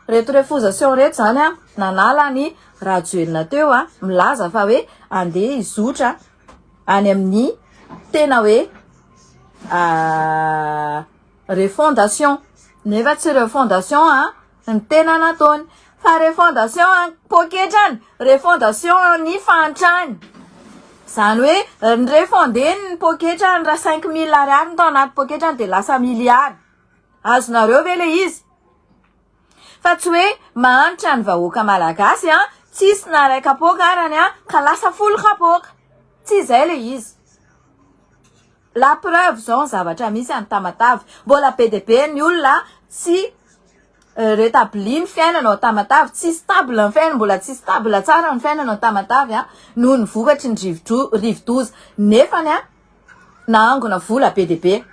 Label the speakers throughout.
Speaker 1: reto refusation reto zany a nanala ny Rajoelina teo a milaza fa hoe andeha izotra any amin'ny tena hoe refondation nefa tsy refondation a ny tena nataony fa refondation poketrany refondation ny fantrany zany hoe ny refondeny ny poketrany raha 5 000 ariary tao anaty poketrany de lasa miliary azonareo ve le izy fa tsy hoe mahanitra ny vahoaka malagasy a tsisy naray kapoka arany a ka lasa folo kapoka tsy izay le izy la preuve zao zavatra misy any Tamatavy mbola PDP ny olona tsy rétabli ny fiainana Tamatavy tsy stable ny fiainana mbola tsy stable tsara ny fiainana Tamatavy a noho ny vokatry ny rivodoza nefany a naangona vola PDP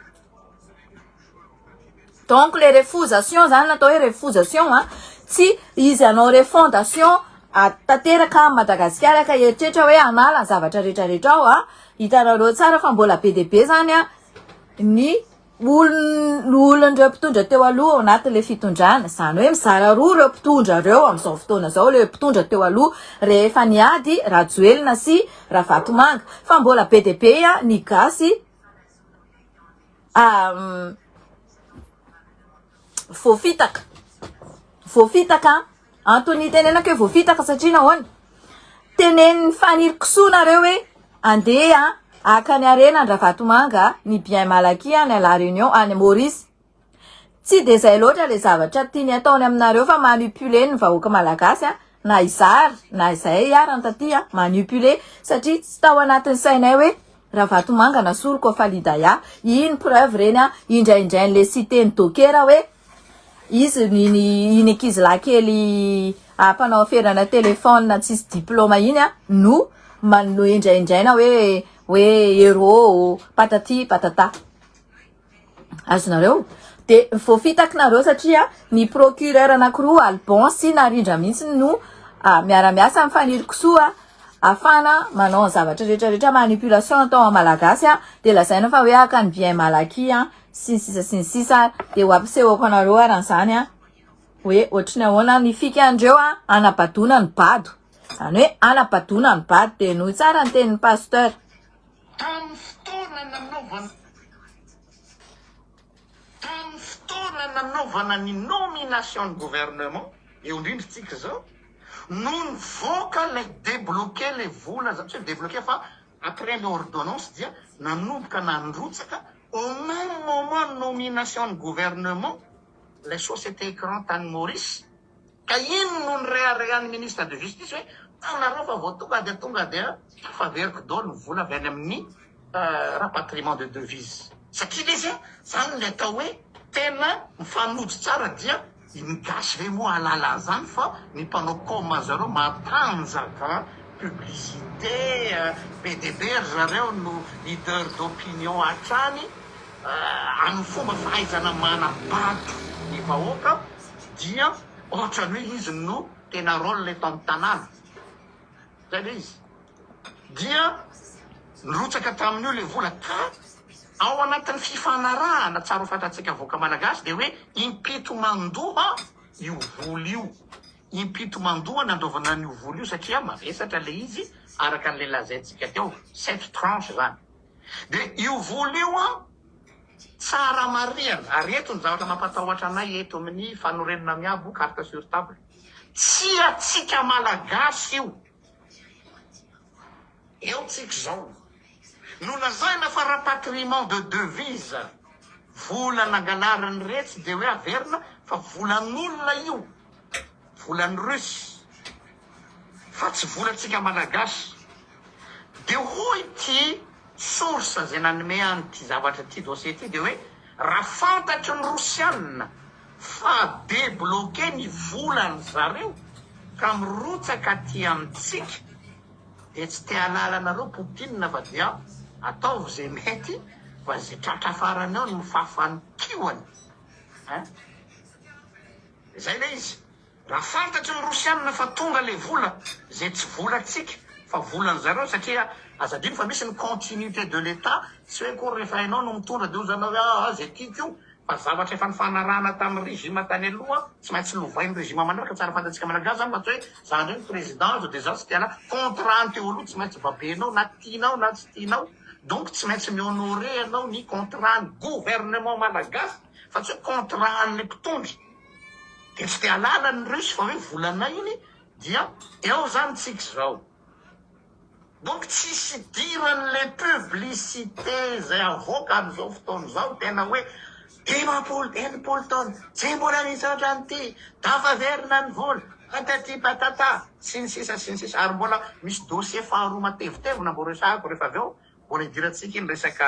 Speaker 1: donc les refusations zany natao hoe refusation a tsy izy anao refondation atateraka Madagasikara ka eritreritra hoe anala zavatra rehetrarehetra ao a hitanareo tsara fa mbola PDP zany a ny olon'ireo mpitondra teo aloha ao anatin'le fitondrana zany hoe mizara roa ireo mpitondra reo amin'izao fotoana zao le mpitondra teo aloha rehefa niady Rajoelina sy Ravatomanga fa mbola PDP a ny gasy voafitaka Antony tenenako hoe voafitaka satria nahoana teneniny faniry kisoanareo hoe andeha akany arena ny Ravatomanga ny bien malaky any La Réunion any Maurice tsy de zay loatra le zavatra tiany ataony aminareo fa manipule ny vahoaka malagasy na izary na izay arany taty manipule satria tsy tao anatin'ny sainay hoe Ravatomanga nasolo ko falidaya iny preuve reny indraindray le cité-ny dokera hoe izy iny ankizy lakely mpanao aferana telefona tsisy diplôma iny no manno indraindraina hoe héros patati patata azonareo de voafitakinareo satria ny procureur anakiroa Albon sy Narindra mihitsy no miara-miasa mifaniry kisoa afana manao zavatra rehetrarehetra manipulation atao malagasy de lazaina fa hoe aka ny bien malaky sisa de ho ampisehoako anareo aran'izany hoe ohatriny ahoana ny fikandreo anabadona ny bado zany hoe anabadona ny bado de noho tsara ny tenin'ny pasteur
Speaker 2: tamin'ny fotoana nanaovana ny nomination de gouvernement eo indrindritsika zao no nivoaka le débloquer le vola tsy débloquer fa après l'ordonnance dia nanomboka nandrotsaka au même moment nomination de gouvernement les sociétés écran tany Maurice ka ino no nyreharehan'ny ministre de justice hoe anareo fa vao tonga de tafaveriko daholo ny vola avy any amin'ny rapatriement de devise satria le zany le atao hoe tena mifanojo tsara dia ny gasy ve moa alala zany fa ny mpanao koma zareo matanjaka publicité PDB zareo no leader d'opinion hatrany amin'ny fomba fahaizana manabato ny vahoaka dia ohatrany hoe izy no tena rôle le tao amin'ny tanàna zay le izy dia nirotsaka tamin'io le vola ka ao anatin'ny fifanarahana tsara ho fantatsika voaka malagasy de hoe impito mandoha io vola io impito mandoha nandovana n'io vola io satria mavesatra le izy araka an'le lazaintsika teo 7 tranche zany de io vola io tsara mariana ary eto ny zavatra mampatahotra anay eto amin'ny fanorenana miabo carte sur table tsy atsika malagasy eo tsika zao no lazaina fa rapatriement de devise vola nangalarany retsy de hoe averina fa volan'olona io volan'ny Russie fa tsy volantsika malagasy de hoy ty source zay nanome an'ity zavatra ty dossier ty de hoe raha fantatry ny Rosianina fa débloqué ny volany zareo ka mirotsaka ty amitsika de tsy te halala anareo Poutine fa dia ataovy zay mety fa zay tratra farany ao no mifafany kiwany zay le izy raha fantatry ny Rosianina fa tonga le vola zay tsy volatsika fa volan zareo satria azadino fa misy ny continuité de l'état tsy hoe koa rehefa hainao no mitondra de ozanao hoe zay tiako io fa zavatra efa nifanarahana tamin'ny régime tany aloha tsy maintsy lovainy régime manaraka tsara fantatsika malagasy zany fa tsy hoe zany hoe président de za tsy tiana contrat teo aloha tsy maintsy babenao na tianao na tsy tianao donc tsy maintsy mihonoré anao ny contrat ny gouvernement malagasy fa tsy hoe contrat an'le mpitondry de tsy te halala ny rusy fa hoe volana iny dia eo zany tsika zao donc tsisy diran'le publicité zay avoaka am'izao fotoana zao tena hoe enimpolo taona tsy mbola nisy ohatrany ty tafaverina ny vola patati patata sy ny sisa ary mbola misy dossier faharoa matevitevina mbo resahako rehefa avy eo mbola idirantsika iny resaka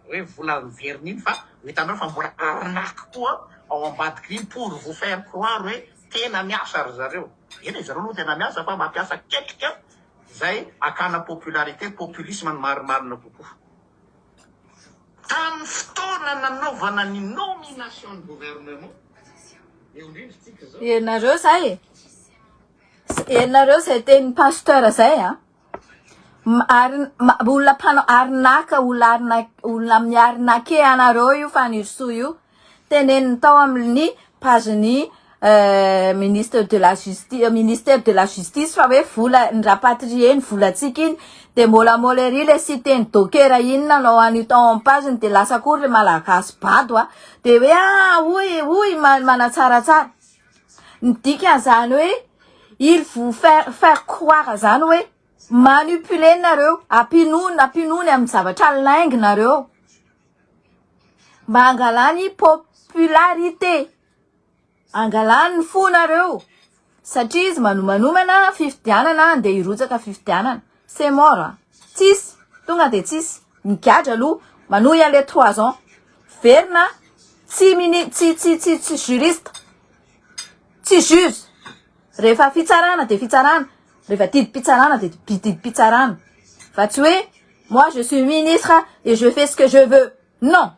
Speaker 2: hoe vola miverina iny fa hitanao fa mbola arnaque koa ao ambadiky iny pour vous faire croire hoe tena miasa ry zareo eny zareo aloha tena miasa fa mampiasa ketrika zay akana popularité populisme ny marimarina kokoa tamin'ny fotoana nanaovana ny nomination de gouvernement eo indrindra tsika zao
Speaker 1: ianareo zay ianareo zay teny pasteur zay a olona mpanao arnaka olona amin'ny arnake anareo io fanirsoa io teneniny tao amin'ny pageny ministère de la justice fa hoe vola ny rapatrié ny volatsika iny de molamola ery le citeny dokera inona nao anio tao amin'ny pageny de lasa kory le malagasy bado a de hoe oy manatsaratsara ny dikan'izany hoe il vous faire croire zany hoe manipuler nareo ampinony amin'ny zavatra laingy nareo mba angalany popularité angalany ny fonareo satria izy manomanomana fifidianana andeha hirotsaka fifidianana c'est mort tsisy tonga de tsisy migadra aloha manohy an'le 3 ans verina tsy juriste tsy juge rehefa fitsarana de fitsarana rehefa didim-pitsarana de didim-pitsarana fa tsy hoe moi je suis ministre et je fais ce que je veux non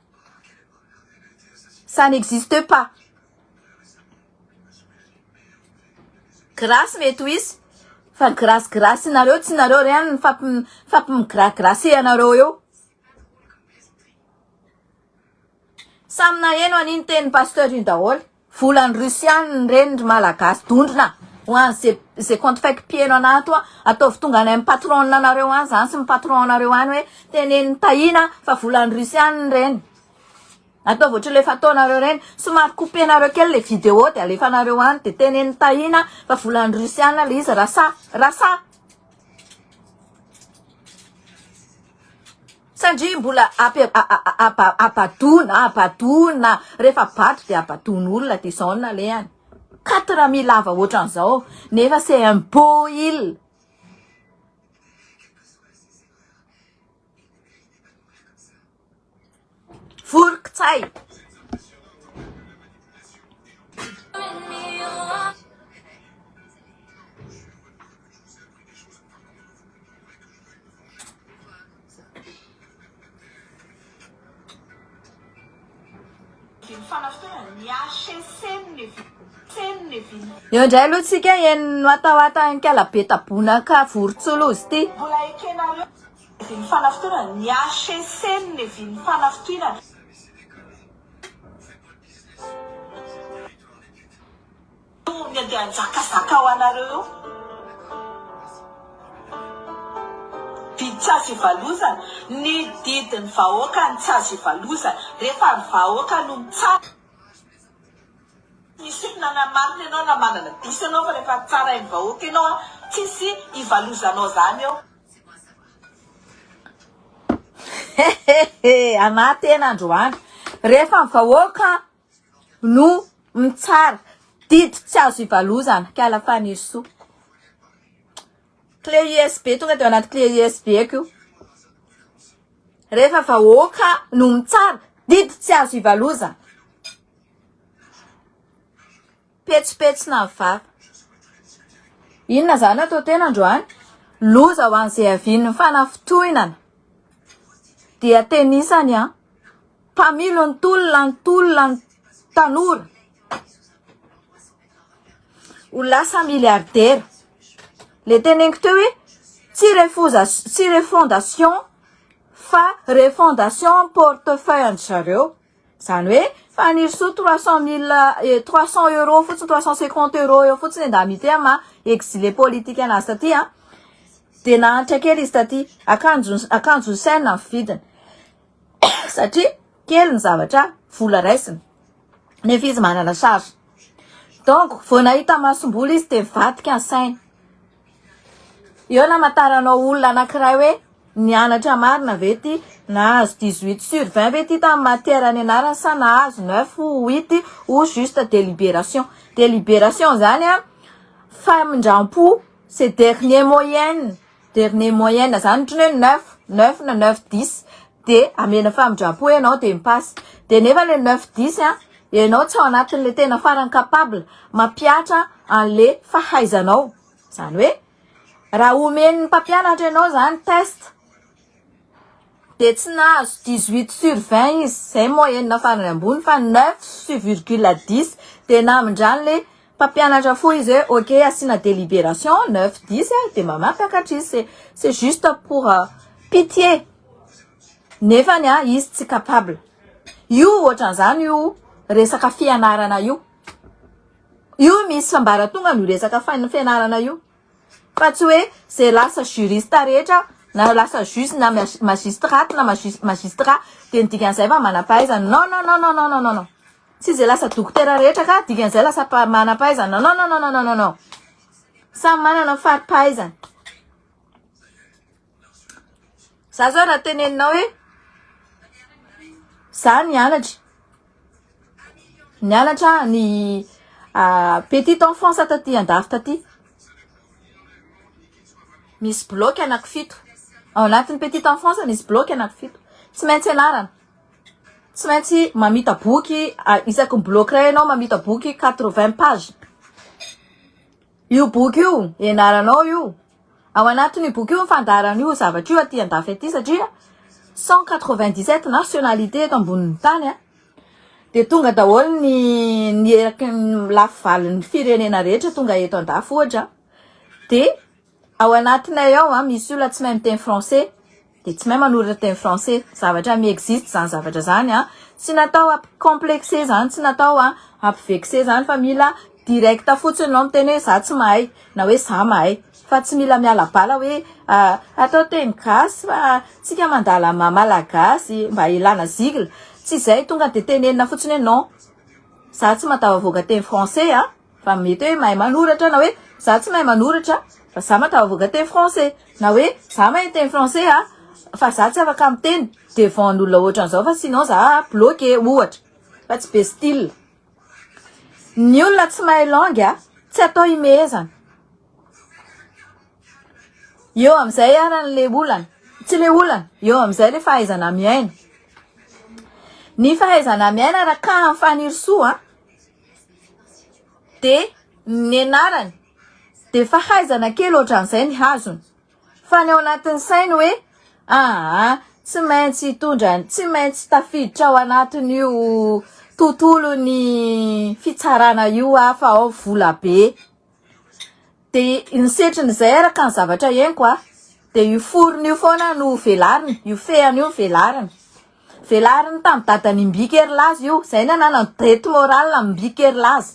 Speaker 1: ça n'existe pas grâce mety ho izy fa grâce nareo tsy nareo reny fampimigragracé anareo eo samina eno aniny teny pasteur iny daholo volany rusiany reny ry malagasy dondrina hoany zay compte faiky pieno anato a ataovy tonga any amin'ny patron anareo any zany sy my patron anareo any hoe teneny tahina fa volany rusiany reny ataovy ohatra le fataonareo reny somary coupenareo kely le vidéo de alefanareo any de teneny tahina fa volany rusiana le izy rasa sandry mbola abadona rehefa bato de abadon'olona de zaonna le any 4000 ava ohatran'izao nefa c'est un beau île vorokitsay eo indray aloha tsika eny atahoata nkalabetabonaka vorontsolozy ty
Speaker 3: ny fanafitoana ny HSN ny viny fanafitoana ny andeha anjakazaka ao anareo eo didy tsy azo ivalozana ny didiny vahoaka ny tsy azo ivalozana rehefa ny vahoaka no mitsara misy nanamarina ianao na manana diso ianao fa rehefa tsara ny vahoaka ianao a tsisy ivalozanao zany eo
Speaker 1: anaty ena androany rehefa mivahoaka no mitsara didy tsy azo ivalozana kala fanirso clé USB tonga de anaty clé USB eko rehefa vahoaka no mitsara didy tsy azo ivalozana petsopetsona vava inona zany atao tena androany loza ho an'izay aviany fanafitohinana dia tenisany a mpamilo ny tolona ny tanora ho lasa milliardaire le teneniko teo hoe tsy refondation fa refondation portefeuille an zareo zany hoe fanirysoa 300 euro fotsiny 350 euro eo fotsiny nda mity ama exilé politique anazy taty a de nahantra kely izy taty akanjo saina ny vidiny satria kely ny zavatra vola raisiny nefa izy manana charge donc vao nahita masomboly izy de mivadika ny saina eo namataranao olona anankiray hoe nianatra marina ve ty nahazo 18/20 ve ty tamin'ny matière ny anarany sa nahazo 9 ou 8 ou juste délibération zany a famindram-po c'est dernier moyenne zany otrany hoe 9 na 9-10 de amena famindram-po ianao de mipasy de nefa le 9-10 a ianao tsy ao anatin'le tena farany capable mampiatra an'le fahaizanao zany hoe raha omen'ny mpampianatra ianao zany test de tsy nahazo 18/20 izy zay moyenne farany ambony fa 9,10 de namindrany le mpampianatra fo izy hoe ok asina délibération 9-10 de mampiakatra izy c'est juste pour pitié nefany a izy tsy capable io ohatran'izany io resaka fianarana io misy fambaratonga no resaka fianarana io fa tsy hoe zay lasa juriste rehetra na lasa juge na magistrate na magistrat de nidikan'izay fa manampahaizana non tsy zay lasa dokotera rehetra ka dikan'izay lasa manampahaizana non samy manana faripahaizana za zao raha teneninao hoe za nianatra ny petit enfance taty andafy taty misy bloc anankifito ao anatin'ny petit enfance misy bloc anankifito tsy maintsy anarana tsy maintsy mamita boky isaky ny bloc ray ianao mamita boky 80 page io boky io ianaranao io ao anatin'io boky io mifandarana io zavatra io aty andafy aty satria 197 nationalité eto ambonin'ny tany a de tonga daholo ny eraky lafy valin'ny firenena rehetra tonga eto andafy ohatra de ao anatinay ao misy olona tsy mahay miteny français de tsy mahay manoratra teny français zavatra mi-existe zany zavatra zany tsy natao ampicomplexer zany tsy natao ampivexer zany fa mila direct fotsiny no miteny hoe za tsy mahay na hoe za mahay fa tsy mila miala bala hoe atao teny gasy fa tsika mandala malagasy mba ilana zigle tsy zay tonga de tenenina fotsiny hoe non za tsy matavavoaka teny français fa mety hoe mahay manoratra na hoe za tsy mahay manoratra fa za matavavoaka teny français na hoe za mahay teny français fa za tsy afaka miteny devant n'olona ohatran'izao fa sinon za bloqué ohatra fa tsy be style ny olona tsy mahay langue tsy atao imehezana eo am'izay aran'le olana tsy le olana eo am'izay le fahaizana miaina ny fahaizana miaina raha ka amifanirysoa de ny anarany de fahaizana kely ohatran'izay ny hazony fa ny ao anatin'ny sainy hoe tsy maintsy tsy maintsy tafiditra ao anatin'io tontolo ny fitsarana io fa ao vola be de ny setrin'izay araka ny zavatra iainko de io forony io foana no velariny io feany io velariny tamin'ny dadany Mbikerlazy io zay nanana dette morale amin'ny Mbikerlazy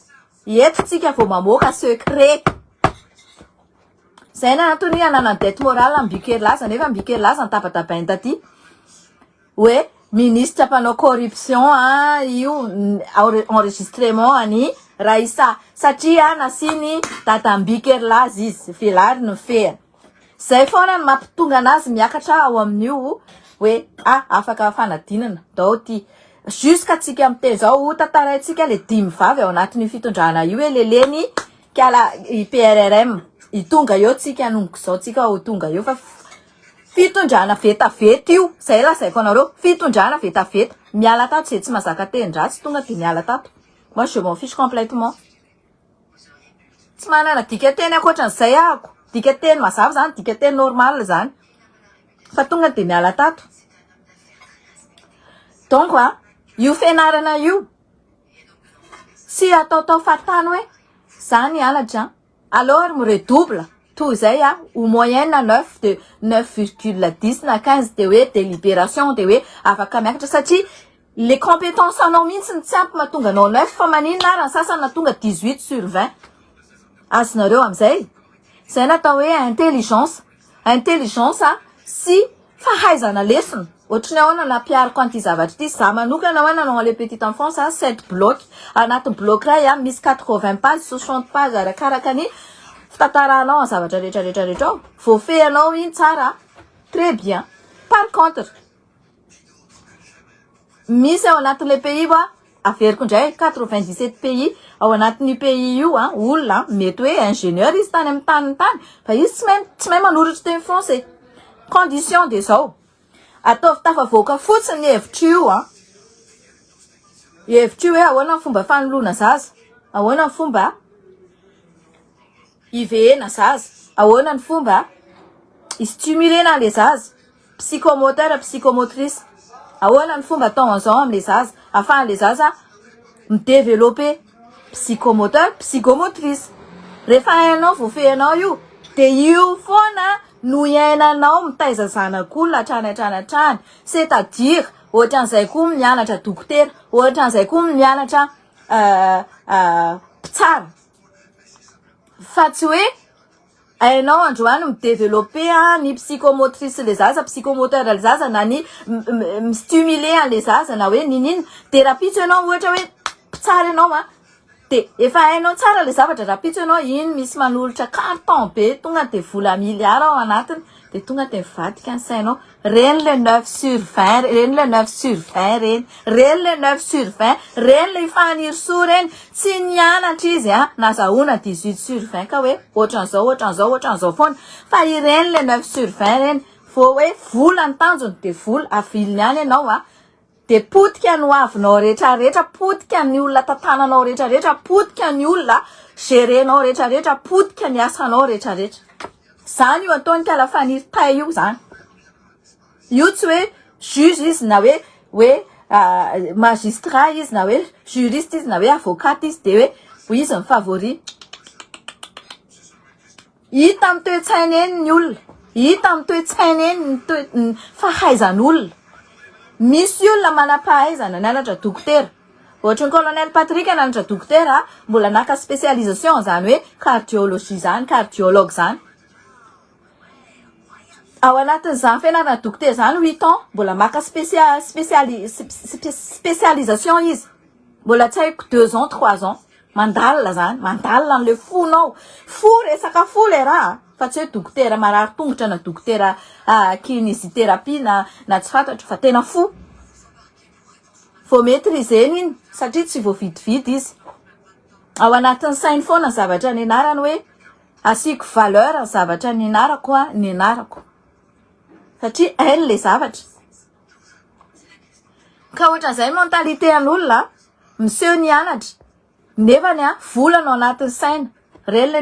Speaker 1: eto tsika vao mamoaka secret zay nanatony nanana dette morale amin'ny Mbikerlazy nefa Mbikerlazy ntabatabainy taty hoe ministre mpanao corruption io enregistrement any Raisa satria nasiny dada Mbikerlazy izy velary no feany zay foana ny mampitonga anazy miakatra ao amin'io hoe afaka fanadinana dao ty jusqu'à tsika miteny zao tantaraitsika le 10 vavy ao anatin'ny fitondrana io hoe leleny kala IPRRM itonga eo tsika anongo zao tsika ho tonga eo fa fitondrana vetavety io zay lazaiko anareo fitondrana vetavety miala tato zay tsy mazaka teny-dratsy tonga de miala tato moi je m'en fiche complètement tsy manana dika teny ankoatran'izay ahako dika teny mazava zany dika teny normal zany fa tonga de miala tato donc io fianarana io sy ataotao fatany hoe za nianatra alors me redouble tout zay au moyenne 9,10 na 15 de hoe délibération de hoe afaka miakatra satria les compétences anao mihitsy ny tsy ampy mahatonga anao 9 fa maninona ary ny sasany natonga 18/20 azonareo am'izay zay natao hoe intelligence sy fahaizana lesona ohatrany ahoana nampiariko an'ity zavatra ity za manokana hoe nanao le petite enfance 7 blocs anaty bloc ray misy 80 pages 60 pages arakaraka ny fitantaranao ny zavatra rehetrarehetra ao voafehanao iny tsara très bien par contre misy ao anatin'le pays averiko indray 97 pays ao anatin'io pays io olona mety hoe ingénieur izy tany amin'ny tany fa izy tsy mahay manoratra teny français condition de zao ataovy tafavoaka fotsiny hevitra io hoe ahoana ny fomba fanoloana zaza ahoana ny fomba ivehena zaza ahoana ny fomba istimulena le zaza psychomoteur psychomotrice ahoana ny fomba atao an'izao amin'le zaza afahan'le zaza midévelopper psychomoteur psychomotrice rehefa hainao voafehanao io de io foana no iainanao mitaiza zanak'olona hatrany c'est-à-dire ohatran'izay koa mianatra dokotera ohatran'izay koa mianatra mpitsara fa tsy hoe hainao androany midévelopper ny psychomotrice le zaza psychomoteur le zaza na ny mistimuler an'le zaza na hoe nininy de rapitso ianao ohatra hoe mpitsara ianao de efa hainao tsara le zavatra rapitso ianao iny misy manolotra carton be tonga de vola milliard ao anatiny de tonga de mivadika ny sainao reny le 9/20 reny le 9/20 reny le 9/20 reny le ifanirosoa reny tsy nianatra izy nazahoana 18/20 ka hoe ohatran'izao foana fa ireny le 9/20 reny fo hoe vola ny tanjony de vola aviliny any ianao de potika ny avinao rehetrarehetra potika ny olona tantananao rehetrarehetra potika ny olona gérenao rehetrarehetra potika ny asanao rehetrarehetra zany io ataony kalafaniry tay io zany io tsy hoe juge izy na hoe magistrat izy na hoe juriste izy na hoe avocat izy de hoe izy ny favori hita amin'ny toe-tsaina eny ny olona hita amin'ny toe-tsaina eny ny fahaizan'olona misy olona manam-pahaizana nianatra dokotera ohatra ny colonel Patrick nianatra dokotera mbola naka spécialisation zany hoe cardiologie zany cardiologue zany ao anatin'izany fianarana dokotera zany 8 ans mbola maka spécialisation izy mbola tsy haiko 2 ans 3 ans mandalina zany mandalina an'le fonao fo resaka fo le raha fa tsy hoe dokotera marary tongotra na dokotera kinésithérapie na tsy fantatro fa tena fo faut maîtriser iny satria tsy voavidividy izy ao anatin'ny sainy foana zavatra nianarany hoe asiako valeur zavatra nianarako satria hainy le zavatra ka ohatran'izay mentalité an'olona monsieur nianatra nefany volana ao anatin'ny saina reny le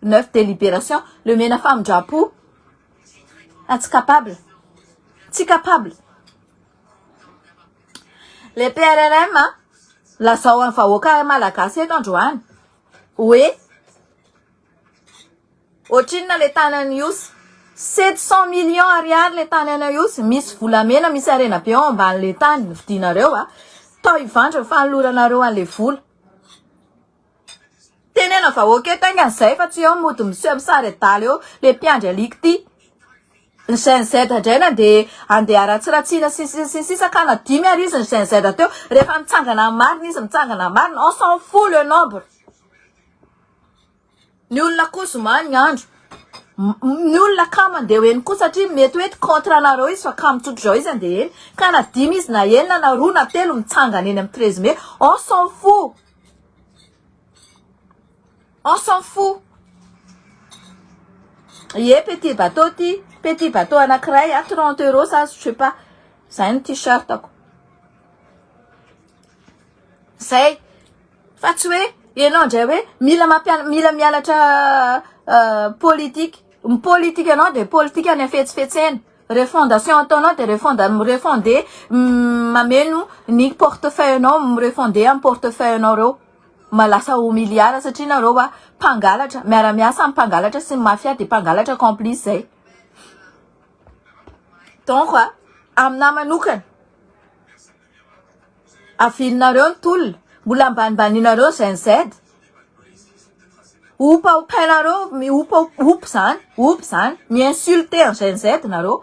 Speaker 1: 9 délibération le mena famindrapo tsy capable le PRRM lazao amin'ny vahoaka malagasy eto androany hoe ohatrinona le tanany iosy 700 millions ariary le tanana iosy misy volamena misy arena be ao amban'le tany vidinareo tao ivandra fanoloranareo an'le vola tenena vahoaka eto aingan'izay fa tsy eo mody monsieur misary adaly eo le mpiandry aliky ty ny GNZ indraina de andeha ratsiratsina sisa ka na 10 ary izy ny GNZ teo rehefa mitsangana marina izy mitsangana marina on s'en fout le nombre ny olona kozoma ny andro ny olona ka mandeha eny koa satria mety hoe contre anareo izy fa ka mitsotro zao izy andeha eny ka na 10 izy na enina na 2 na 3 mitsangana eny amin'ny 13 mai on s'en fout ye petit bateau ty petit bateau anankiray 30 € ça je sais pas zay ny t-shirt ako zay fa tsy hoe ianao ndray hoe mila mianatra politique ianao de politique any afetsifetsena refondation ataonao de refonder mameno ny portefeuille anao refonder amin'ny portefeuille anao reo malasa ho milliard satria nareo mpangalatra miara-miasa amin'ny mpangalatra sy mafia de mpangalatra complice zay donc aminahy manokana afilinareo ny tolona mbola ambanibaninareo zay ny zed opainareo opy zany mi-insulte an'izay ny zed nareo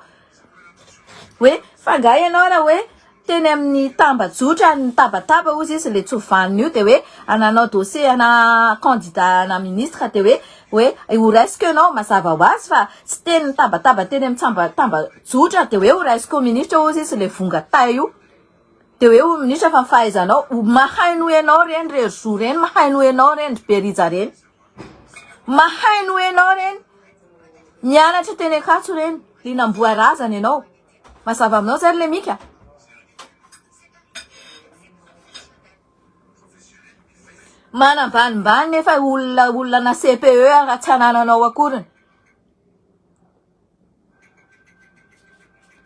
Speaker 1: hoe fangahy ianao raha hoe teny amin'ny tambajotra ny tabataba ozy izy le tsovaniny io de hoe ananao dossier ana candidat ana ministre de hoe horaisiko ianao mazava ho azy fa tsy teny ny tabataba teny amin'ny tambajotra de hoe horaisiko ministre ozy izy le vonga tay io de hoe ministre fa mifahaizanao mahaino ianao reny rezo reny mahaino ianao reny berija reny mahaino ianao reny mianatra teny akatso reny linamboarazana ianao mazava aminao zay le mika manambanimbany nefa olona na CPE raha tsy anananao akoriny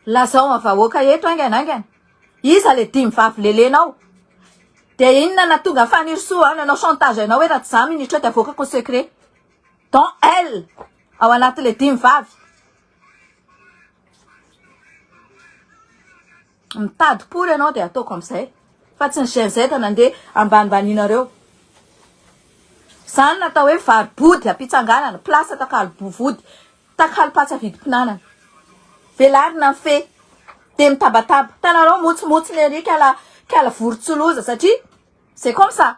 Speaker 1: lazao mavahoaka eto anganangana iza le 5 vavy lelenao de inona na tonga fanirisoa nanao chantage anao hoe raha tsy za ministre de avokako secret dans elle ao anaty le 5 vavy mitady pory ianao de ataoko am'izay fa tsy ny GZ nandeha ambanibaninareo zany natao hoe varibody ampitsanganana place takalobovody takalopatsa vidim-pinanana velarina fe de mitabataba tanareo motsimotsy lery kala vorontsoloza satria c'est comme ça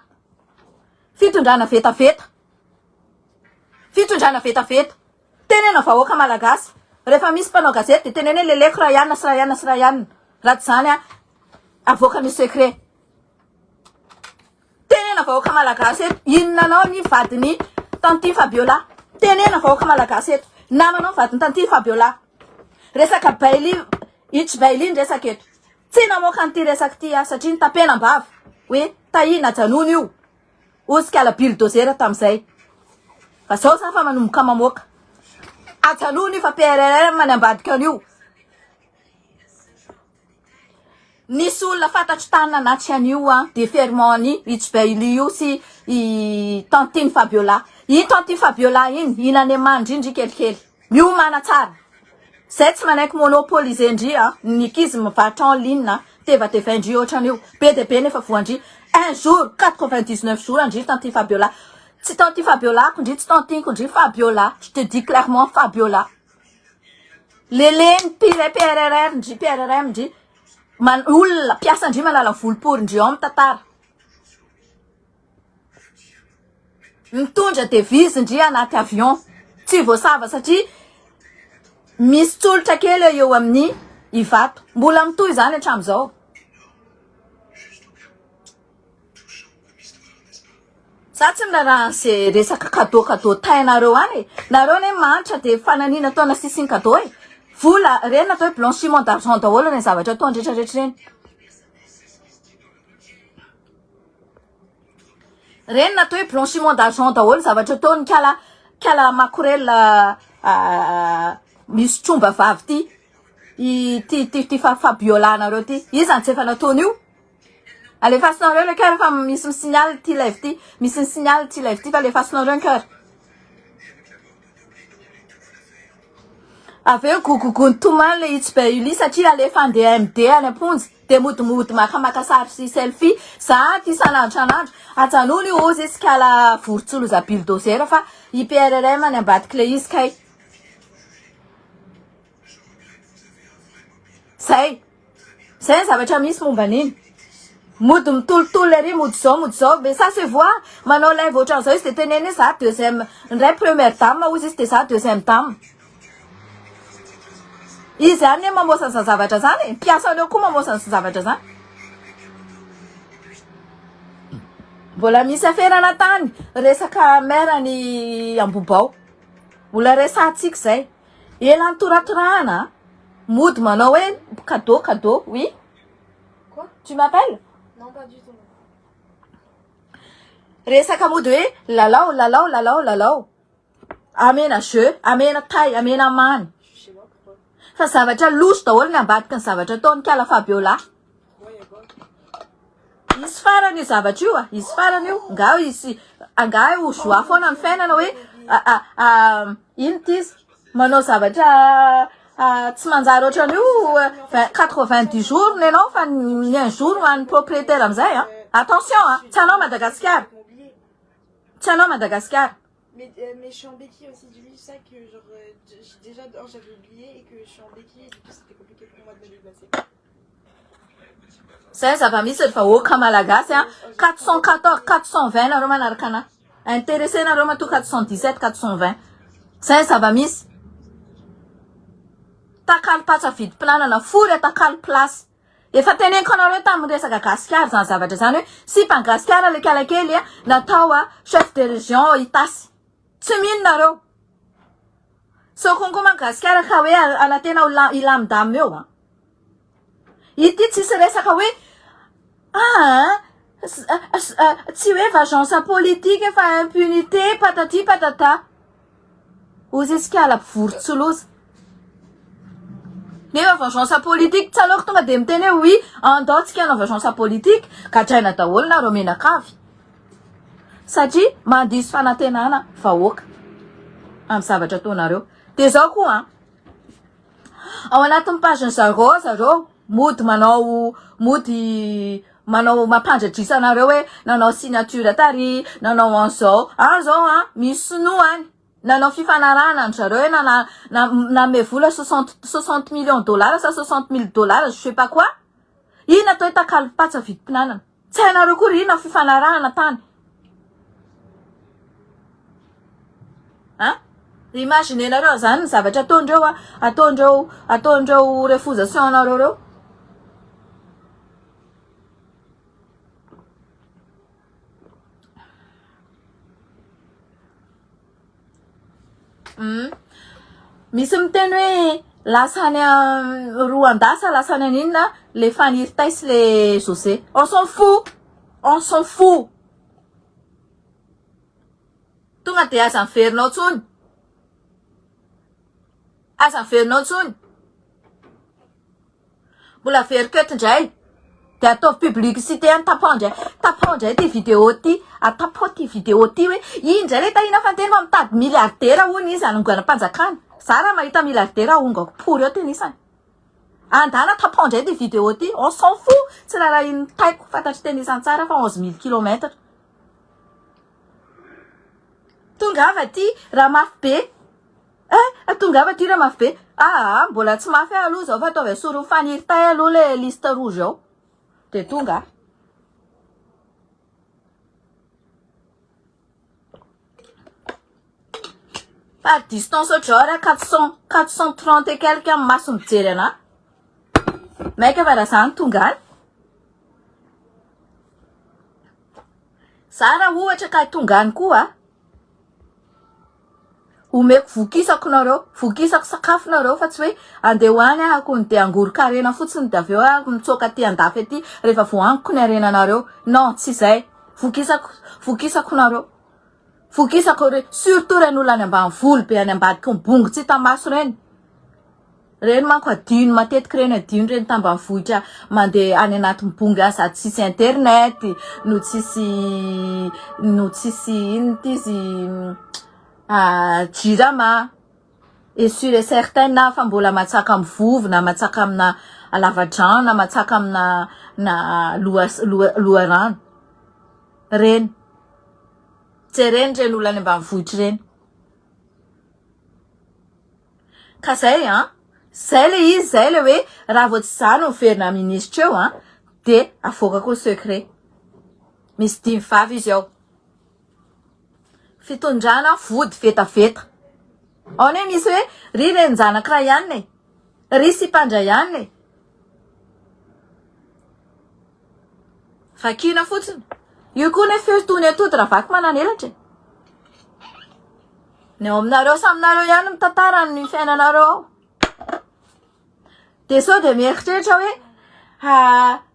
Speaker 1: fitondrana vetaveta tenena vahoaka malagasy rehefa misy mpanao gazety de tenena leleko raha ianina sy raha ianina sy raha ianina raha tsy zany avoaka ny secret tenena vahoaka malagasy eto inona anao ny vadiny tanty Fabiola tenena vahoaka malagasy eto namanao vadiny tanty Fabiola resaka baily itry bailiny resaka eto tsy namoaka an'ity resaka ty satria nitapenam-bava hoe tahina janono io osikala bulldozer tam'izay fa zao zany fa manomboka mamoaka ajanono io fa PRR many ambadika an'io nisy olona fantatry tanina anaty an'io déferment ny itry baily io sy tantiny Fabiola iny tantiny Fabiola iny inany mandrindry kelikely miomana tsara zay tsy manaiky monopoliser ndry ny kizy mivarotra en ligne teva ndry ohatran'io be de be nefa voandry un jour 99 jours andry tantiny Fabiola tsy tantiny Fabiola ndry tsy tantiniko ndry Fabiola je te dis clairement Fabiola leleny PRR ndry PRRM ndry olona piasa ndry malala volopory ndry ao amin'ny tantara mitondra devise ndry anaty avion tsy voasava satria misy tsolotra kely eo amin'ny ivato mbola mitoy zany hatramin'izao za tsy minaraha an'izay resaka cadeau tainareo any nareo ne manitra de fananina taona sisiny cadeau vola reny natao hoe blanchiment d'argent daholo reny zavatra ataony rehetrarehetra reny natao hoe blanchiment d'argent daholo zavatra ataony kala makorela misy tromba vavy ty Fabiola nareo ty izany tsy efa nataony io alefasinareo le cœur fa misy misignal ty live ty misy ny signal ty live ty fa alefasinareo ny cœur aveo gogogony tomany le itsy baily satria alefa andeha MD any amponjy de modimody makamaka sary sy selfie za ty sanandro ajanono io ozy izy kala vorontsoloza bulldozer fa IPRRM any ambadiky le izy kay zay ny zavatra misy momba an'iny mody mitolotolo ery mody zao mais ça se voit manao live ohatran'izao izy de teneny za deuxième ndray première dame ozy izy de za deuxième dame izy any mamosany sa zavatra zany mpiasa aneo koa mamosany sa zavatra zany mbola misy aferana tany resaka merany Ambobao mbola resatsika zay elany toratorana mody manao hoe cadeau oui
Speaker 4: Quoi?
Speaker 1: Tu m'appelles?
Speaker 4: Non, pas du tout.
Speaker 1: resaka mody hoe lalao amena jeu amena tay amena many
Speaker 4: Je sais pas pourquoi.
Speaker 1: fa zavatra loso daholo ny ambadika ny zavatra ataony kala Fabiola
Speaker 4: Ouais, y'a quoi?
Speaker 1: izy farany io zavatra io izy farany io nga ho joie foana ny fiainana hoe ino ty izy manao zavatra tsy manjary ohatran'io 90 jours nenao fa ny un jour hoan'ny propriétaire amizay attention tsy anao Madagascar
Speaker 4: Mon billet.
Speaker 1: tsy anao Madagascar
Speaker 4: Mais je suis en béquille aussi, du coup, c'est ça que genre, déjà j'avais oublié et que je suis en béquille et du coup c'était compliqué pour moi de me déplacer.
Speaker 1: zay zava-misy ry vahoaka malagasy 414 420 nareo manaraka anahy intéressé nareo mato 417 420 zay zava-misy takalo patsa vidy planana fory takalo place efa teneniko anareo tamin'ny resaka gasikara zany zavatra zany hoe si pangasikara le kalakely natao chef de région itasy tsy mino nareo so konko magasikara ka hoe anatena ilamindamy eo ity tsisy resaka hoe tsy hoe vagence politique fa impunité patati patata ozy isika ala mpivorontsoloza nefa vagence politique tsy aloako tonga de miteny hoe oui andao tsika anao vagence politique gadraina daholo nareo menakavy satria mandiso fanantenana vahoaka amin'ny zavatra ataonareo de zao koa ao anatin'ny page zareo mody manao mampandratrisanareo hoe nanao signature tary nanao an'izao zao misy sinoany nanao fifanarahana ny zareo hoe name vola 60 millions dollars sa 60 000 dollars je sais pas quoi iny atao hoe takalo patsa vidim-pinanana tsy hainareo kory ina fifanarahana tany imagine nareo zany ny zavatra ataondreo refusation nareo reo misy miteny hoe lasany Rwanda lasany aninona le faniry taisy le José on s'en fout tonga de aza miverinao tsony mbola veriketo indray de ataovy publicité any tapandray ty vidéo ty atapao ty vidéo ty hoe indray le tahina fanteny fa mitady milliardaire hony izy anongana mpanjakana za raha mahita milliardaire ahongako pory eo ty nisany andana tapandray ty vidéo ty on s'en fout tsy raha iny taiko fantatry teny isany tsara fa 11 000 kilomètres tongava ty raha mafy be tongava ty raha mafy be mbola tsy mafy aloha zao fa ataovy soro faniry tay aloha le liste rouge ao de tonga par distance ohatrao 430 et quelque amin'ny maso mijery anahy maika fa raha zany tonga any za raha ohatra ka tonga any koa omeko vokisako sakafonareo fa tsy hoe andeha hoany akony de angoro-karena fotsiny de avy eo mitsoka ty andafy aty rehefa voankoko ny arenanareo non tsy zay vokisako nareo vokisako surtout ren'olona any ambanivolo be any ambadiky mibongo tsy tamaso reny manko adino matetiky reny adino reny tambanivohitra mandeha any anaty mibongo any sady tsisy internet no tsisy ino ty izy jirama et sûr et certain na fa mbola matsaka amin'ny vovo na matsaka amina lavadrano na matsaka amina loharano reny tsy reny olona any ambanivohitra reny ka zay zay le izy zay le hoe raha vao tsy zany miverina ministre eo de avoakako secret misy 5 izy ao fitondrana vody vetaveta ao ne misy hoe ry renjanakira ihany ry sipandra ihany vakina fotsiny io koa ne fetony atody raha vaky mananelatra ny ao aminareo saminareo ihany mitantara ny fiainanareo ao de sao de mieritreritra hoe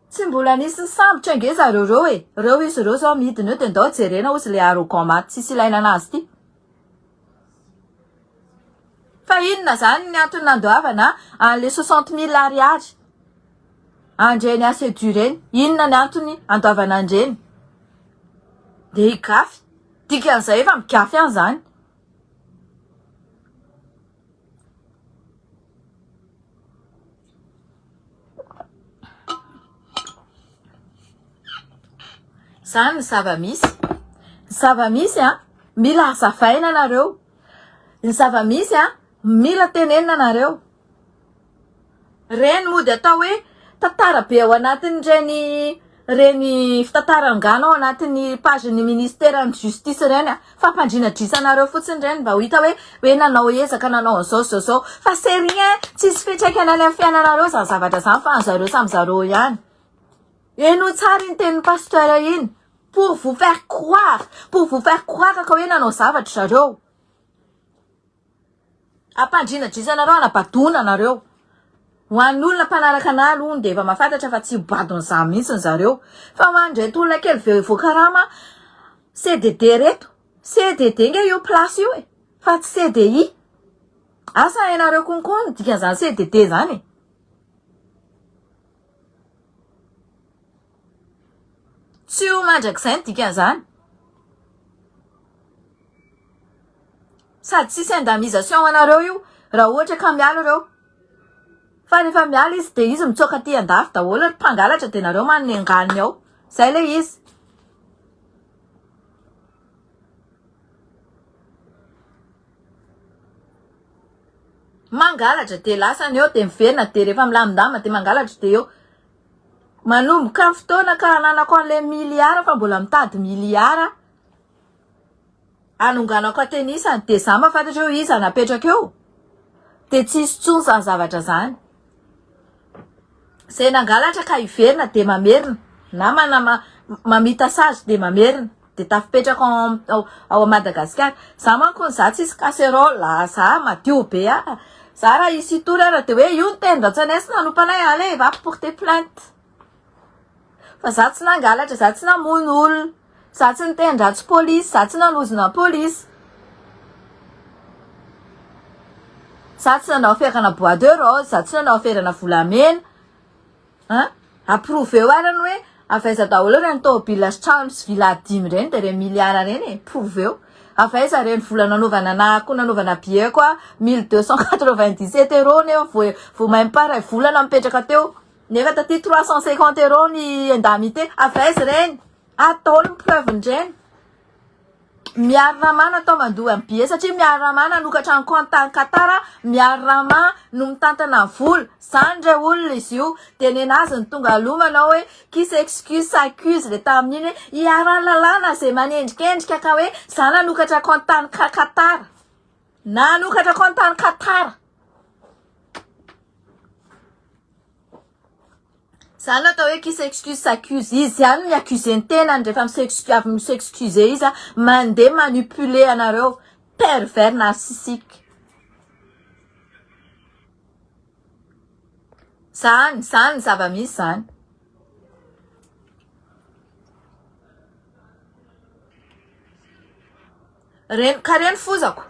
Speaker 1: tsy mbola nisy sambotra ange zareo reo izy reo zao midiny eo de ndao jerena ozy le arrogant maty tsisy ilaina anazy ty fa inona zany ny antony nandoavana an'le 60 000 ariary andreny asedu reny inona ny antony andoavana andreny de higafy dikan'izay efa migafy any zany Zany ny zava-misy. Ny zava-misy mila hazavaina nareo. Ny zava-misy mila tenenina nareo. Reny mody atao hoe tantara be ao anatin'ireny reny fitantarangana ao anatin'ny pagin'ny ministèren'ny justice reny fampandrinadrisanareo fotsiny reny mba ho hita hoe nanao ezaka nanao an'izao fa c'est rien tsisy fitraikana any amin'ny fiainanareo zany zavatra zany fa an'zareo samy zareo ihany. Eno tsara iny tenin'ny pasteur iny pour vous faire croire ka hoe nanao zavatra zareo. Ampandrinadrisanareo anabadona nareo. Ho an'olona mpanaraka an'alo ony de efa mahafantatra fa tsy badony zany mihitsy zareo. Fa mandreto olona kely voakarama CDD reto. CDD nge io place io fa tsy CDI. Asa hainareo konkoa ny dikan'izany CDD zany. Tsy ho mandrakizay ny dikan'izany. Sady tsisy indemnisation anareo io raha ohatra ka mialo reo. Fa rehefa miala izy de izy mitsoka aty andafy daholo mpangalatra de nareo manome anganiny ao. Zay le izy. Mangalatra de lasany eo de miverina de rehefa milamindama de mangalatra de eo. Manomboka fotoana ka ananako an'le miliara fa mbola mitady miliara. Anonganako atenisany de za mahafantatra eo izy anapetraka eo. De tsisy tsony zany zavatra zany. Zay nangalatra ka hiverina de mamerina. Na mamita sazy de mamerina. De tafipetraka ao Madagasikara. Za manko za tsisy casserole. Za madio be. Za raha isy torera de hoe io ny tendratsanay nanompanay ale va porter plainte. Fa za tsy nangalatra, za tsy namono olona. Za tsy nitendratsy polisy, za tsy nanozona polisy. Za tsy nanao aferana bois de rose, za tsy nanao aferana volamena. Approuvé arany hoe avaiza daholo reny tômôbila sy trano sy villa 10 reny de reny miliara reny prouvé eo. Avaiza reny vola nanaovana billet koa 1297 € nefa vao même pas ray volana mipetraka teo. Nefa taty 350 € ny indemnité. Avaiza reny? Ataony preuve-ndreny. Miaro Rama natao mandoa amin'ny billet satria Miaro Rama nanokatra ny compte tany Qatar, Miaro Rama no mitantana vola. Zany ndray olona izy io de nenazy ny tonga alomana hoe qui s'excuse s'accuse le tamin'iny hiara lalàna zay manendrikendrika ka hoe za nanokatra compte tany Qatar. Nanokatra compte tany Qatar. Zany atao hoe qui s'excuse s'accuse. Izy ihany miaccuse ny tenany rehefa m'sexcuse izy mandeha manipuler anareo. Pervers narcissique. Zany zava-misy zany. Ka reny fozako.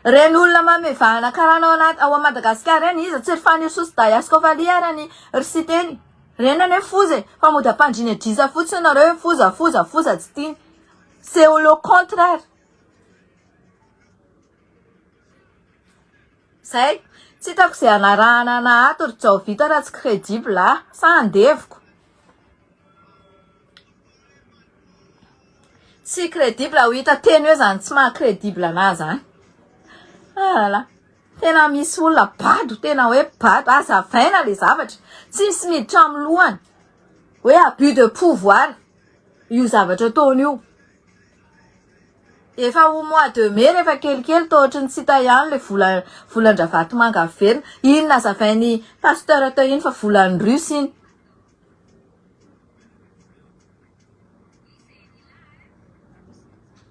Speaker 1: Reny olona mamevana karaha ao Madagasikara reny izy tsy ry fanesosi Daiascovaly arany risiteny. Reny ane foza fa mody ampandrinadrisa fotsiny nareo foza tsy tiny. C'est le contraire. Zay tsy hitako zay anarahana ato ry jao vita raha tsy crédible sa andeviko. Tsy crédible ho hita teny hoe zany tsy maha crédible ana zany. Alala. Tena misy olona bado, tena hoe bado. Azavaina le zavatra. Tsisy miditra amin'ny lohany. Hoe abus de pouvoir. Io zavatra ataony io. Efa au mois de mai rehefa kelikely tohatry ny tsy hita ihany le volan-dravato manga verina. Iny nazavainy pasteur tao iny fa volan'ny russe iny.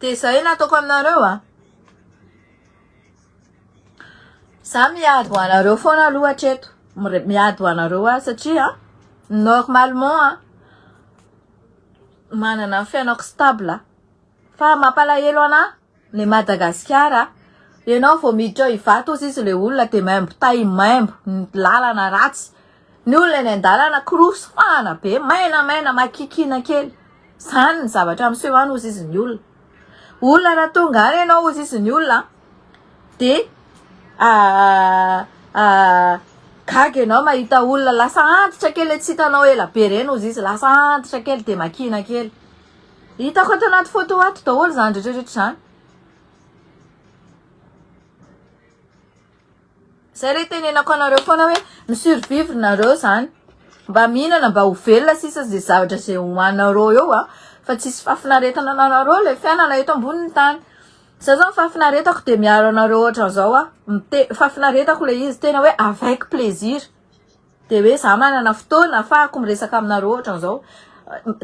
Speaker 1: De zay nataoko aminareo Za miady ho anareo foana aloha hatreto. Miady ho anareo satria normalement manana fiainako stable. Fa mampalahelo ana le Madagasikara. Ianao vao miditra hivato izy le olona de maimbo tay maimbo lalana ratsy. Ny olona eny andalana korosofana be maina makikina kely. Zany ny zavatra miseho any ozy izy ny olona. Olona raha tonga any ianao ozy izy ny olona de gaga ianao mahita olona lasa antitra kely tsy hitanao ela be reny ozy izy lasa antitra kely de makina kely. hitako ato anaty photo ato daholo zany rehetrarehetra zany. Zay le tenenako anareo foana hoe misurvivre nareo zany. Mba mihinana mba ho velona sisa zay zavatra zay hoanareo eo fa tsisy fahafinaretana anareo le fiainana eto ambonin'ny tany. Za zao fahafinaretako de miaro anareo ohatran'izao fahafinaretako le izy tena hoe avec plaisir. De hoe za manana fotoana afahako miresaka aminareo ohatran'izao.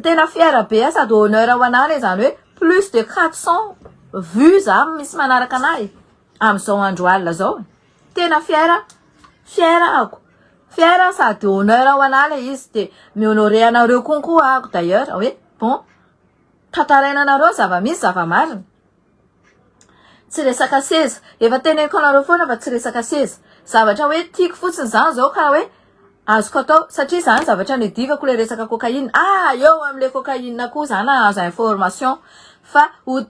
Speaker 1: Tena fiera be sady honneur ho anahy zany hoe plus de 400 vues za misy manaraka anahy amin'izao andro alina zao. Tena fiera ako. Fiera sady honneur ho anahy le izy de mi-honorer anareo konkoa ako d'ailleurs hoe bon tantaraina anareo zava-misy zava-marina. Tsy resaka seza, efa teneniko anareo foana fa tsy resaka seza. Zavatra hoe tiako fotsiny zany zao ka hoe azoko atao satria zany zavatra nedivako le resaka cocaïne. Eo amle cocaïne koa zany azo information fa ho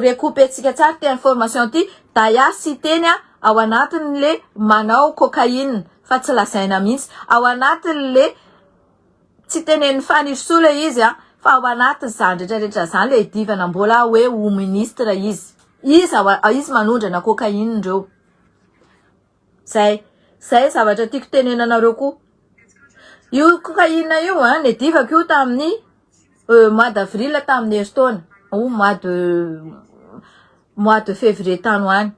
Speaker 1: recouper-tsika tsara ty information ty da ia sy teny ao anatiny le manao cocaïne fa tsy lazaina mihitsy. Ao anatiny le tsy tenen'ny fanisoa le izy fa ao anatiny zany rehetrarehetra zany le divana mbola hoe ho ministre izy. Izy manondrana cocaïne ndreo. Zay zavatra tiako tenenanareo koa. Io cocaïne io nedivako io tamin'ny mois d'avril tamin'ny eritaona. Mois de février tany hoany.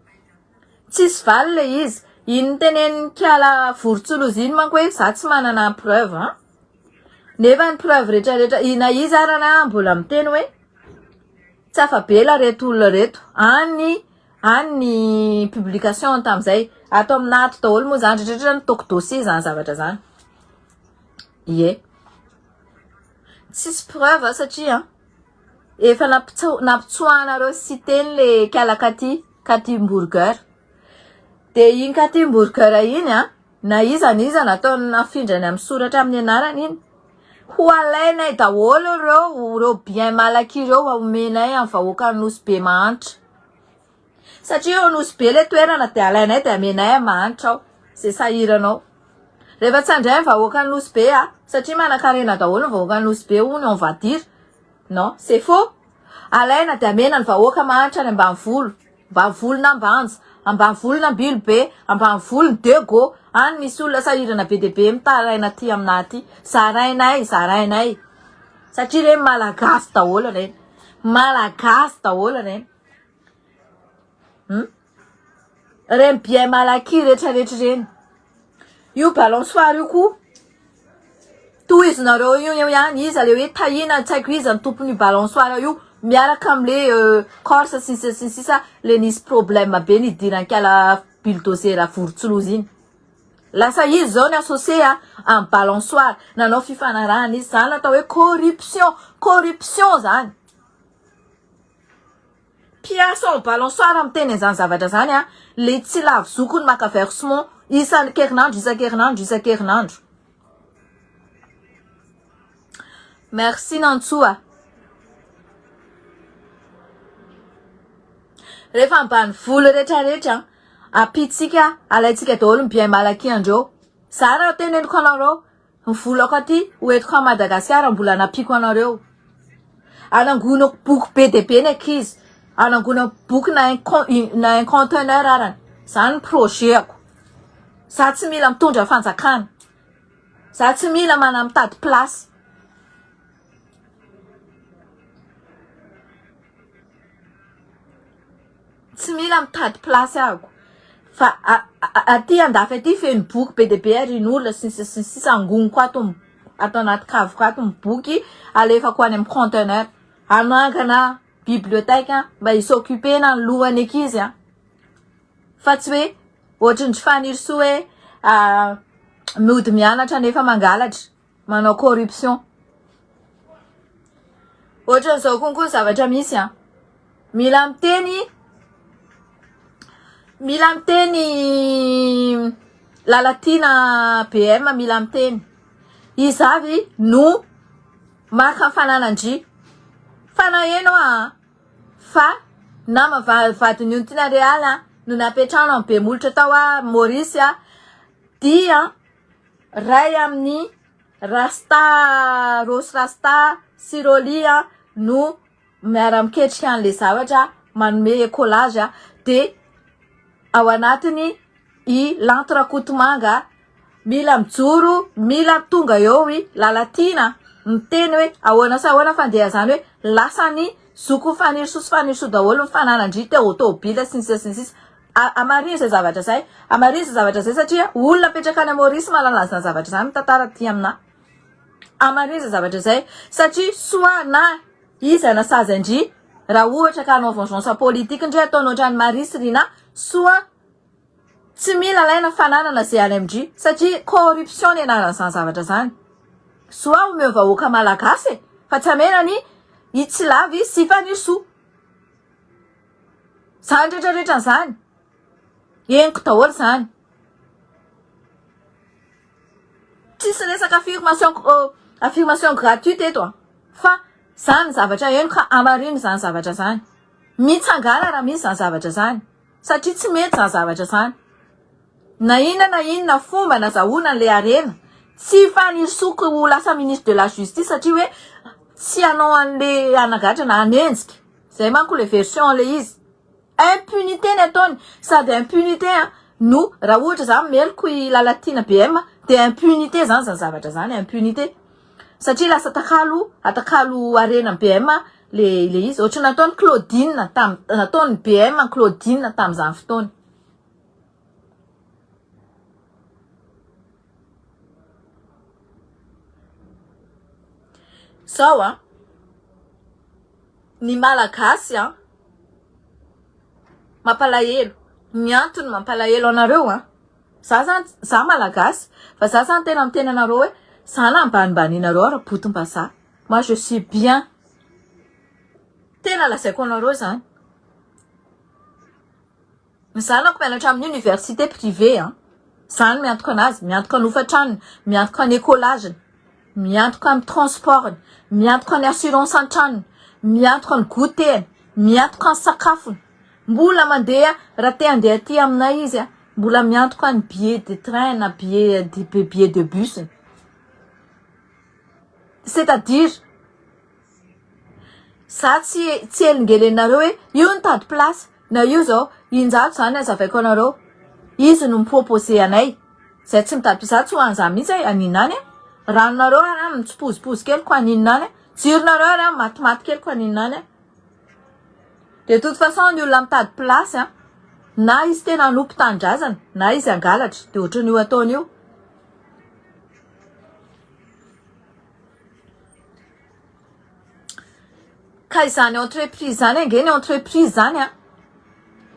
Speaker 1: Tsisy valy le izy. Iny tenen'ny kiala Vorotsoloziny manko hoe za tsy manana preuve. Nefa ny preuve rehetrarehetra ina izy arana mbola miteny hoe tsy afa-bela reto olona reto. Any publication tamizay ato aminato daholo moa zany rehetrarehetra nitaoko dossier zany zavatra zany. Tsisy preuve satria efa napitsoahanareo sy teny le kiala Katimburger. De iny Katimburger iny na iza nataony nafindrany amin'ny soratra amin'ny anarany iny. Ho alainay daholo reo bien malaky reo omenay amin'ny vahoaka ny Nosy Be mahantra. Satria eo Nosy Be le toerana de alainay de amenay mahantra ao. Zay sahiranao. Rehefa tsy andray ny vahoaka ny Nosy Be satria manan-karena daholo ny vahoaka ny Nosy Be hono on va dire. Non, c'est faux. Alaina de amena ny vahoaka mahantra any ambanivolo. Ambanivolo n'Ambanja, ambanivolo n'Ambilobe, ambanivolo ny Dego. Any misy olona sahirana be de be mitaraina ty aminaty. Zarainay. Satria reny malagasy daholo reny. Reny bien malaky rehetrarehetra reny. Io balançoire io koa. Tohizinareo io ihany izy le hoe tahina tsy haiko izy ny tompony balançoire io miaraka amle corse sisa le nisy problème be nidirany kala bulldozer Vorotsoloziny. Lasa izy zao ny associé amin'ny balançoire nanao fifanarahana izy zany atao hoe corruption zany. Piason balançoire amin'ny teny zany zavatra zany le tsy lavo zokony maka versement isan-kerinandro. Merci Nantsoa. Rehefa ambany vola rehetrarehetra apitsika alaitsika daholo ny bien malaky andreo. Zara teneniko anareo ny volako aty hoentiko a Madagasikara mbola napiko anareo. Anangonako boky be de be ny ankizy. Anangonako boky na un conteneur arany. Zany projetako. Za tsy mila mitondra fanjakana. Za tsy mila mitady place. Tsy mila mitady place ako. Fa aty andafy aty feno boky be de be ary n'olona sisa angoniko ato anaty kavoko ato ny boky alefako any amin'ny conteneur. Anangana bibliotèque mba hisoccuper na ny lohany ankizy fa tsy hoe ohatriny faniriso hoe mody mianatra nefa mangalatra manao corruption. Ohatran'izao konkoa zavatra misy mila miteny Lalatina BM mila miteny izavy no maka fananandry fanaheno fa nama vadiny Untina Real no napetrano amin'ny be molotra tao Maurice dia ray amin'ny Rasta sy Roly no miara-miketrika an'le zavatra manome collage de ao anatiny I lantre kotomanga mila mijoro mila tonga eo I lalatina miteny hoe ahoana sa ahoana fandeha zany hoe lasany zoko faniriso daholo mifananandry teo autobila sinsis amariny zay zavatra zay amariny zay zavatra zay satria olona petraka any Maurice malalaza zany zavatra zany mitantara ty amina amariny zay zavatra zay satria soa na izy anasazy andry raha ohatra ka anao vengeance politique indray ataonao trany Marisy rina soa tsy mila laina fananana zay any amindry satria corruption ny anarany zany zavatra zany soa omeo vahoaka malagasy fa tsy amenany itsilavy sy faniso zany rehetrarehetra zany eniko daholo zany tsisy resaka affirmation gratuite eto fa zany zavatra eniko amariny zany zavatra zany mitsangala raha misy zany zavatra zany satria tsy mety zany zavatra zany na inona fomba nazahoana le arena tsy fanisoko ho lasa ministre de la justice satria hoe tsy anao an'le anagatra na anenjika zay manko le version le izy impunité ny ataony sady impunité no raha ohatra zany meloko I lalatina BM de impunité zany zavatra zany impunité satria lasa atakalo arena BM le izy ohatra nataony Claudine nataony BM Claudine tam'izany fotoana sao ny malagasy mampalahelo miantony mampalahelo anareo za malagasy fa za zany tena miteny anareo hoe zana ambanimbanianareo ara-potim-bazaha moi je suis bien tena lazaiko anareo zany zanako mianatra amin'ny université privée zany miantoka anazy miantoka ny hofatranony miantoka ny écolage miantoka amin'ny transport miantoka ny assurance an-tranony miantoka ny goûter miantoka ny sakafony mbola mandeha raha te andeha aty aminay izy mbola miantoka ny billet de train na billet de bus c'est-à-dire za tsy elingelenareo hoe io nitady place na io zao injato zany azavaiko anareo izy no mipropose anay zay tsy mitady za tsy ho an'izany mihitsy aninany ranonareo ara mitsipozipozy keliko aninany jironareo ara matimaty keliko aninany de toute façon ny olona mitady place na izy tena anompo tandrazana na izy angalatra de ohatran'io ataon'io ka izany entreprise zany angeny entreprise zany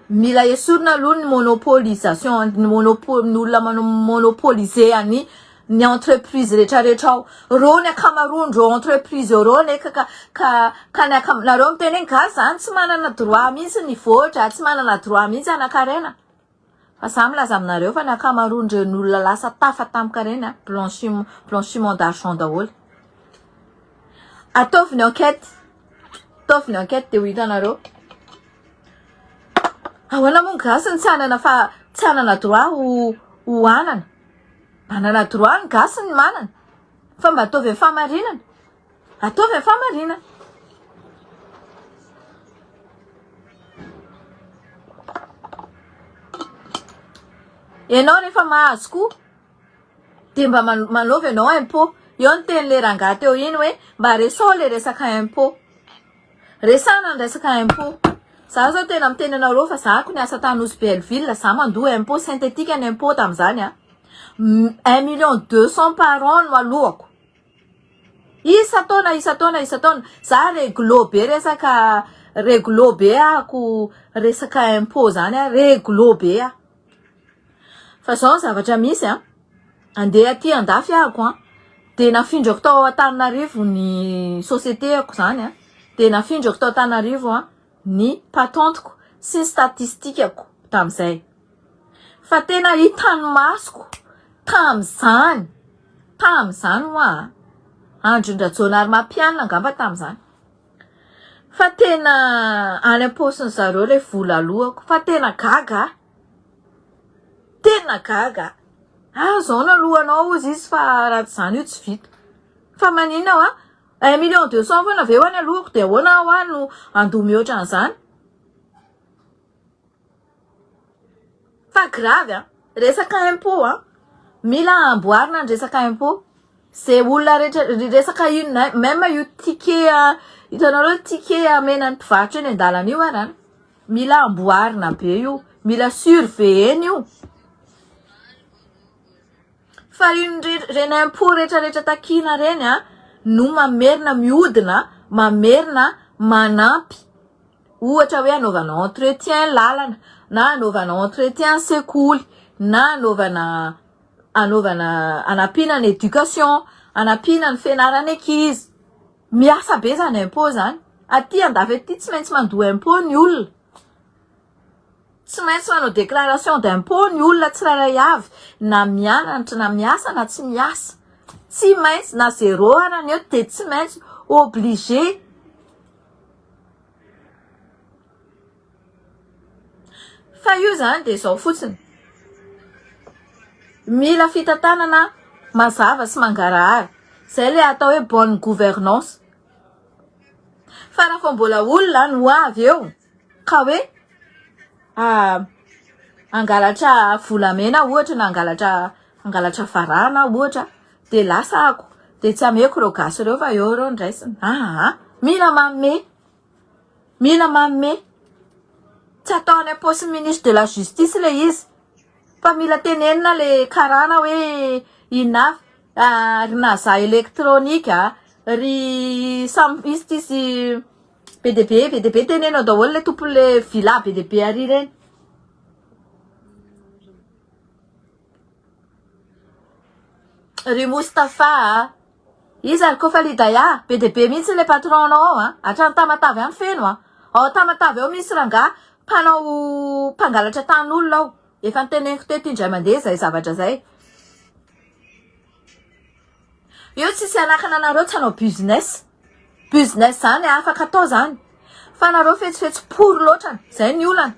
Speaker 1: mila esorina aloha ny monopolisation ny olona monopoliser any ny entreprise rehetrarehetra ao ro ny akamaroandreo entreprise ro neka ka ny nareo miteny gasy zany tsy manana droit mihitsy ny voatra tsy manana droit mihitsy anakarena fa za milaza aminareo fa ny akamaroandreo ny olona lasa tafatampoka reny blanchiment d'argent daholo ataoviny enquête de ho hitanareo ahoana moa gasy ny tsy anana droit ho anana manana droit ny gasy ny manana fa mba ataovy famarinana ataovy famarinana ianao rehefa mahazo koa de mba manaovy ianao impôt eo ny ten'le rangahy teo iny hoe mba resao le resaka impôt resana ny resaka impôt za zao tena miteny anareo fa zako ny asa tany Belleville za mandoa impôt synthétique ny impôt tam'izany 1,200,000 par an no alohako isa-taona za réglo be ako resaka impôt zany réglo be fa zao zavatra misy andeha aty andafy ako de nafindrako tao Antananarivo ny société ako zany de nafindrako tao Antananarivo ny patentiko sy statistique ako tam'izay fa tena hitany masoko tam'izany hoa andron-drajonary mampianina angamba tam'izany fa tena any am-posiny zareo le vola alohako fa tena gaga zao na lohanao izy fa raha zany io tsy vita fa maninao 1,200,000 foana aveo any alohako dia ahoana ho any no andoha mihoatra an'izany fa grave resaka impôt mila amboarina ny resaka impôt zay olona rehetra resaka ino même io ticket hitanareo ticket amenan'ny mpivarotra eny an-dalana io arany mila amboarina be io mila surveiller io fa reny impôt rehetrarehetra takina reny no mamerina mihodina mamerina manampy ohatra hoe anaovana entretien lalana na anaovana entretien sekoly na anaovana anampiana ny éducation anampiana ny fianarana ankizy miasa be zany impôt zany aty andafy aty tsy maintsy mandoa impôt ny olona tsy maintsy manao déclaration d'impôt ny olona tsirairay avy na mianatra na miasa na tsy miasa tsy maintsy na zéro arany eo dia tsy maintsy obligé fa io zany dia zao fotsiny mila fitantanana mazava sy mangarahara zay le atao hoe bonne gouvernance fa raha fa mbola olona no avy eo ka hoe angalatra volamena ohatra na angalatra varana ohatra dia lasa ako dia tsy ameko reo gasy reo fa eo reo ndraisina mila mamme tsy ataony poste ministre de la justice le izy fa mila tenenina le karana hoe inafy rinaza elektronika ry sampistisy BDB tenenao daholo le tompon'le villa BDB ary reny ry Moustapha izy ary kofa lidaya BDB mihitsy le patronao hatrany tamatavy any feno ao tamatavy ao misy ranga mpangalatra tan'olona ao efa niteneniko teto indray mandeha zay zavatra zay io tsisy anakana anareo tsy hanao business zany afaka atao zany fa anareo fetsifetsy pour loatrany zay ny olana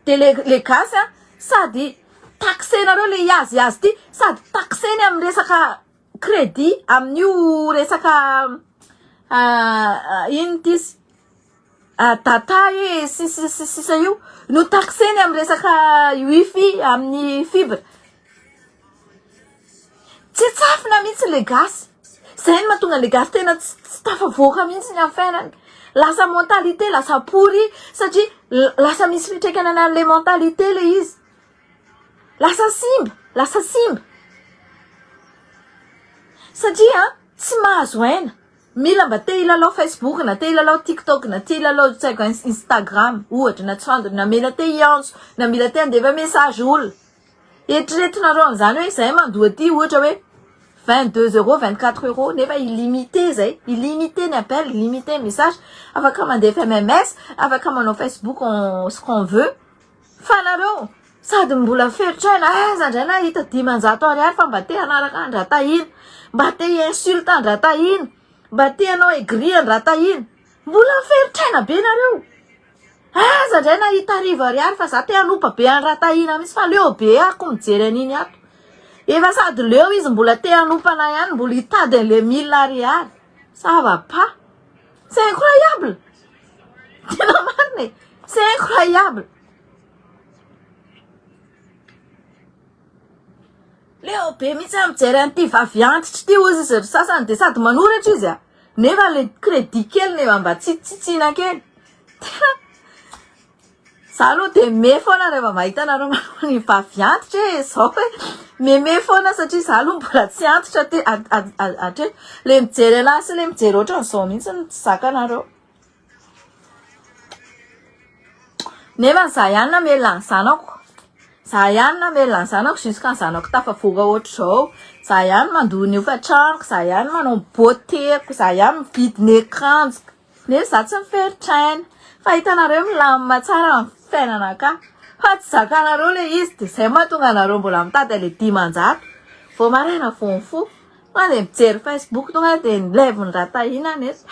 Speaker 1: dia le gasy sady taxenareo le iazy ty sady taxeny amin'ny resaka crédit amin'io resaka ino tisy data sisa io no taxeny amin'ny resaka wifi amin'ny fibre tsy tsafina mihitsy le gasy zay ny mahatonga le gasy tena tsy tafavoaka mihitsy ny amin'ny fiainany lasa mentalité lasa pourri satria lasa misy fitraikany an'le mentalité le izy lasa simba satria tsy mahazo aina mila mba te hilalao Facebook na te hilalao TikTok na te hilalao Instagram ohatra na tsandro na mila te hiantso na mila te handeva message olona eritreretinareo amin'izany hoe zay mandoa aty ohatra hoe 22 euros 24 euros nefa illimité zay illimité ny appel illimité ny message afaka mandefa MMS afaka manao Facebook ce qu'on veut fa nareo sady mbola feritraina zandrana hita 500 ariary fa mba te hanaraka andratahina mba te insulte andratahina mba te anao aigri andratahina mbola feritraina be nareo zandrana hita 10 ariary fa za te anopa be andratahina misy fa leo be ako mijery an'iny ato efa sady leo izy mbola te anompana ihany mbola hitady an'le 1000 ariary ça va pas c'est incroyable tena marina c'est incroyable leo be mihitsy mijery an'ity vavy antitra ty ozy izy sasany dia sady manoratra izy nefa le crédit kely nefa mba tsitsitsina kely za aloha dia me foana rehefa mahita anareo manao ny vavy antitra hoe zao hoe meme foana satria za aloha mbola tsy antitra ty atre le mijery anazy sy le mijery ohatran'izao mihitsy ny zaka anareo nefa za ihany namelona ny zanako za ihany namelona ny zanako jusqu'à ny zanako tafavoaka ohatr'izao za ihany mandoa ny hofantranoko za ihany manao beautéko za ihany mividy ny akanjoko nefa za tsy miferitraina fa hitanareo milamina tsara amin'ny fiainana ka fa tsy zakanareo le izy dia zay mahatonga anareo mbola mitady le 500 vao maraina fonfo mandeha mijery Facebook tonga dia nilevy ny ratahina nefa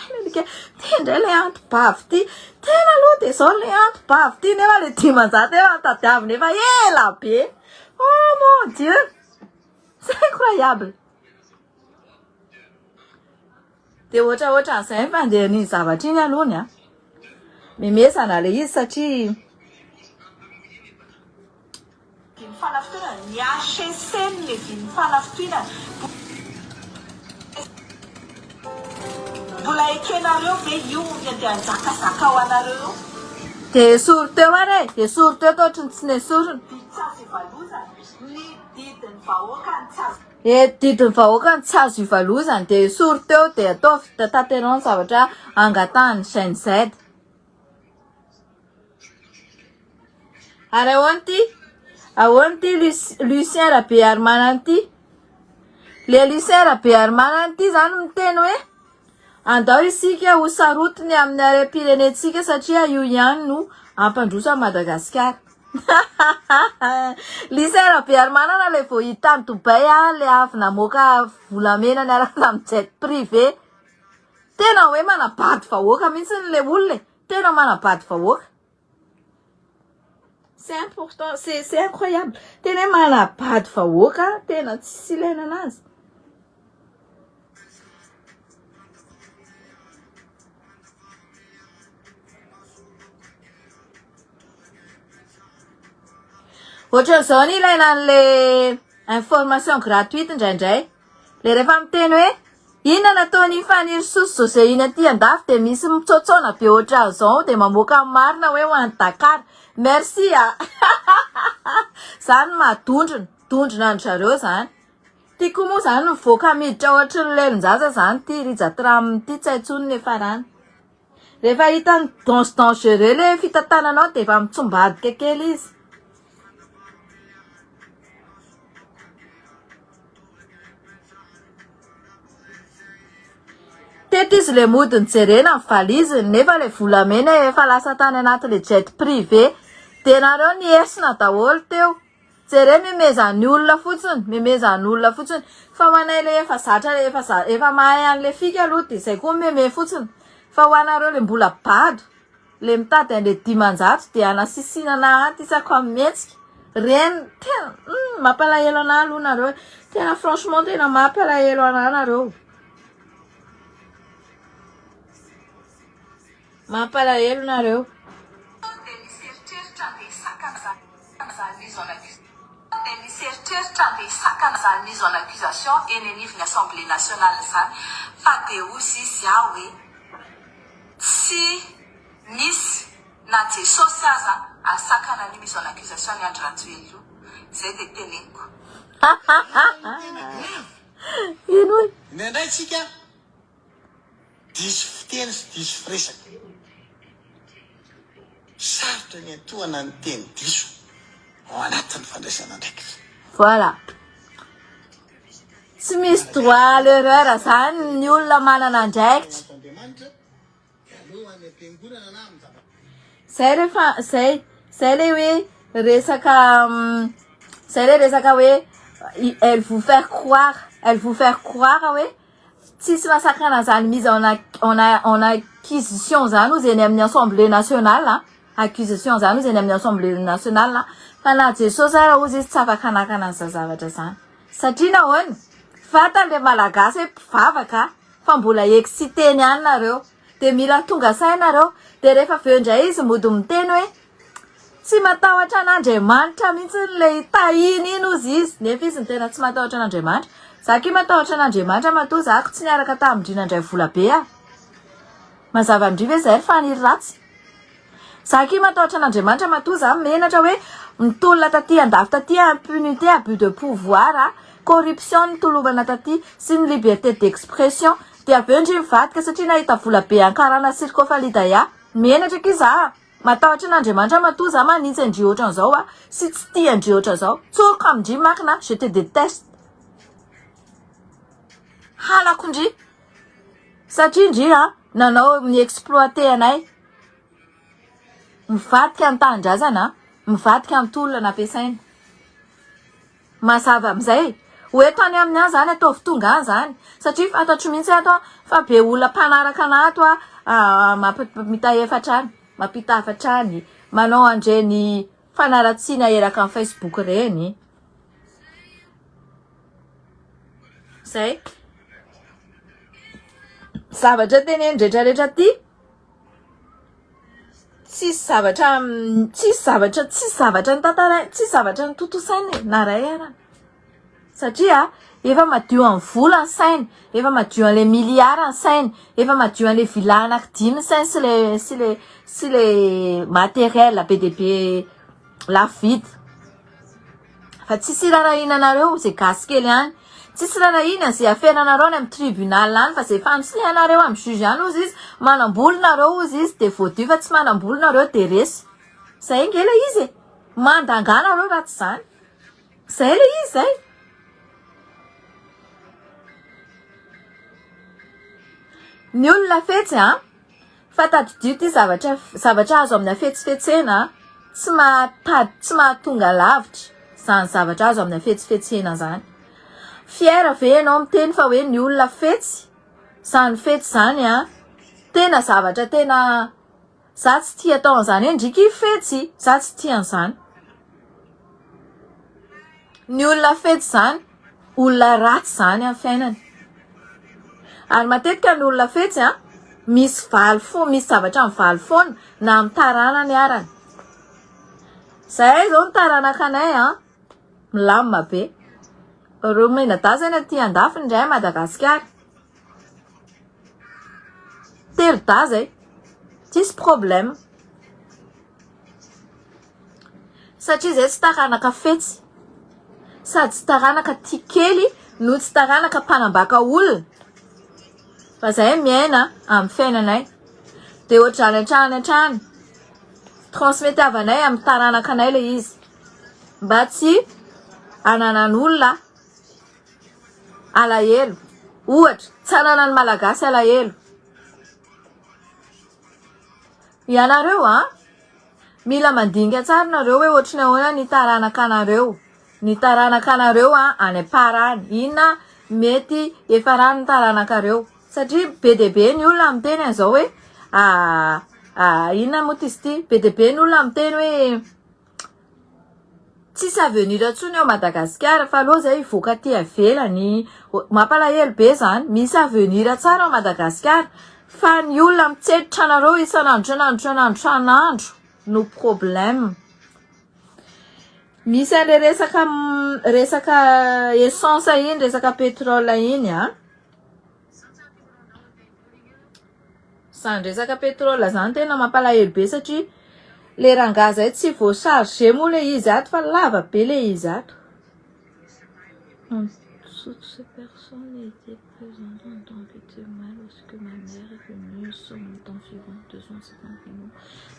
Speaker 1: tendray le antobavy ty tena aloha dia zao le antobavy ty nefa le 500 efa mitadiavy nefa ela be oh mon dieu c'est incroyable dia ohatraohatran'izay fandeha ny zavatra iny alohany a memesana le izy satria
Speaker 3: Vimy fanafitoana ny HSC le vimy fanafitoana mbola ekenareo ve io dia anjakazaka ao anareo
Speaker 1: dia soro teo ary dia soro teo tao ohatrany tsy nesorona
Speaker 3: Tsasy ivalozana ny didiny vahoaka ny tsasy
Speaker 1: didiny vahoaka ny tsy azo ivalozany dia soro teo dia atao taterano zavatra angatahany chaîne Z ary ahoana ty Lucien Rabearmana ty le Lucien Rabearmana ty zany miteny hoe andao isika ho sarotiny amin'ny harem-pirenentsika satria io ihany no ampandroso a Madagasikara Lucien Rabearmana le vao hita ny Dubai le avy namoaka volamena niaraka amin'ny jet privé tena hoe manabady vahoaka mihitsy le olona tena manabady vahoaka c'est important c'est incroyable tena hoe manabady vahoaka tena tsy ilaina anazy ohatran'izao ny ilaina an'le information gratuite indraindray le rehefa miteny hoe inona nataony Fanny Soso Joséine aty andafy dia misy mitsotsona be ohatran'izao dia mamoaka marina hoe ho an'ny Dakar merci a zany madondrona andry zareo zany tiako moa zany mivoaka miditra ohatra ny lelinjaza zany ty rijatram ty tsy haintsony le farany rehefa hitany dangereux le fitantananao dia efa mitsombadika kely izy teto izy le modiny jerena ny valiziny nefa le volamena efa lasa tany anaty le jet privé dia nareo niersina daholo teo jere memezan'ny olona fotsiny fa ho anay le efa zatra efa mahay an'le fika aloha dia izay koa meme fotsiny fa ho anareo le mbola bado le mitady an'le 10 dia anasisinana aty isako amin'ny mihetsika reny tena mampalahelo anahy aloha nareo tena franchement tena mampalahelo anahy nareo mampalahelo nareo
Speaker 3: Miseritreritra andeha hisaka amin'izany mise en accusation eny anivon'ny Assemblée nationale zany fa dia ozy izy aho hoe tsy misy na Jesosy aza asakana ny mise en accusation ny Andry Rajoelina zay dia teneniko
Speaker 1: ino hoe
Speaker 2: Indraindray tsika diso fiteny sy diso firesaka sarotra ny antohana ny teny diso ao anatin'ny fandraisana ndraiky
Speaker 1: voilà tsy misy droit l'erreur zany ny olona manana andraikitra zay le hoe resaka hoe elle vous faire croire hoe tsisy masakana zany mise en acquisition zany ozy eny amin'ny Assemblée nationale accusation zany ozy eny amin'ny Assemblée nationale fa na Jesosy ara ozy izy tsy afaka anakana an'izay zavatra zany satria nahoana fantan'le malagasy hoe mpivavaka fa mbola exciteny ihany nareo dia mila tonga sainareo dia rehefa aveo indray izy mody miteny hoe tsy matahotra an'Andriamanitra mihitsy le tahiny iny ozy izy nefa izy ny tena tsy matahotra an'Andriamanitra zaki matahotra an'Andriamanitra matoa zako tsy niaraka tamindrina indray vola be mazava amindriva hoe zay Fanny ratsy zaki matahotra an'Andriamanitra matoa za menatra hoe nitolona taty andafy taty impunité abus de pouvoir corruption nitolomana taty sy ny liberté d'expression dia aveo indry mivadika satria nahita vola be ankarana sirkofalidaya menatra ki za matahotra an'Andriamanitra matoa za manintsy andry ohatran'izao sy tsy tia andry ohatran'izao tsoriko amindry makina je te déteste halako indry satria indry nanao mi-exploité anay mivadika amin'ny tanindrazana mivadika amin'ny tolona nampiasaina mazava amin'izay hoe tany amin'ny any zany ataovy tonga any zany satria fantatro mihitsy ato fa be olona mpanaraka anato mampita efatra any manao andreny fanaratsiana eraka amin'ny Facebook reny zay zavatra teneny rehetrarehetra ty tsisy zavatra ny tantara tsisy zavatra ny tontosainy na ray arany satria efa madio amin'ny vola ny sainy efa madio an'le miliara ny sainy efa madio an'le villa anankidimy sainy sy le matériel be de be lafo vidy fa tsisy rarahinanareo zay gasy kely any tsisy rarahina zay afenanareo any amin'ny tribunal any fa zay fanosihanareo amin'ny juge any ozy izy manambolonareo ozy izy de voadio fa tsy manambolonareo de resy zay ngela izy mandanganareo raha tsy zany zay le izy zay ny olona fetsy fa tadidio ty zavatra azo amin'ny afetsifetsena tsy mahatonga lavitra zany zavatra azo amin'ny afetsifetsena zany fiera ve ianao miteny fa hoe ny olona fetsy zany fetsy zany tena zavatra tena za tsy tia atao an'izany endriky fetsy za tsy tia an'izany ny olona fetsy zany olona ratsy zany amin'ny fiainany ary matetika ny olona fetsy misy zavatra mivaly foana na amin'ny tarana ny arany zahay zao ny taranaka anay milamina be Romena dazana ty andafy ndray Madagasikara telo dazay tsisy problème satria zay tsy taranaka fetsy sady tsy taranaka tikely no tsy taranaka mpanambaka olona fa zahay miaina amin'ny fiainanay de ohatrany transmetiavanay amin'ny taranaka anay le izy mba tsy ananan'olona alahelo ohatra tsy ananan'ny malagasy alahelo ianareo mila mandinika tsara nareo hoe ohatrany ahoana ny taranaka anareo any aparany inona mety efa rano ny taranakareo satria be de be ny olona miteny an'izao hoe inona moa izy ty be de be ny olona miteny hoe tsisy avenir ntsony ao Madagasikara fa aloha zay ivoaka ty avelany mampalahelo be zany misy avenir tsara ao Madagasikara fa ny olona mitseditra anareo isan'andro no problème misy an'le resaka essence iny resaka pétrole iny zany resaka pétrole zany tena mampalahelo be satria le rangazy ay tsy voacharge moa le izy ato fa lava be le izy ato toutes ces personnes étaient présentes en tant que témoins lorsque ma mère est venue sur environ 250 millions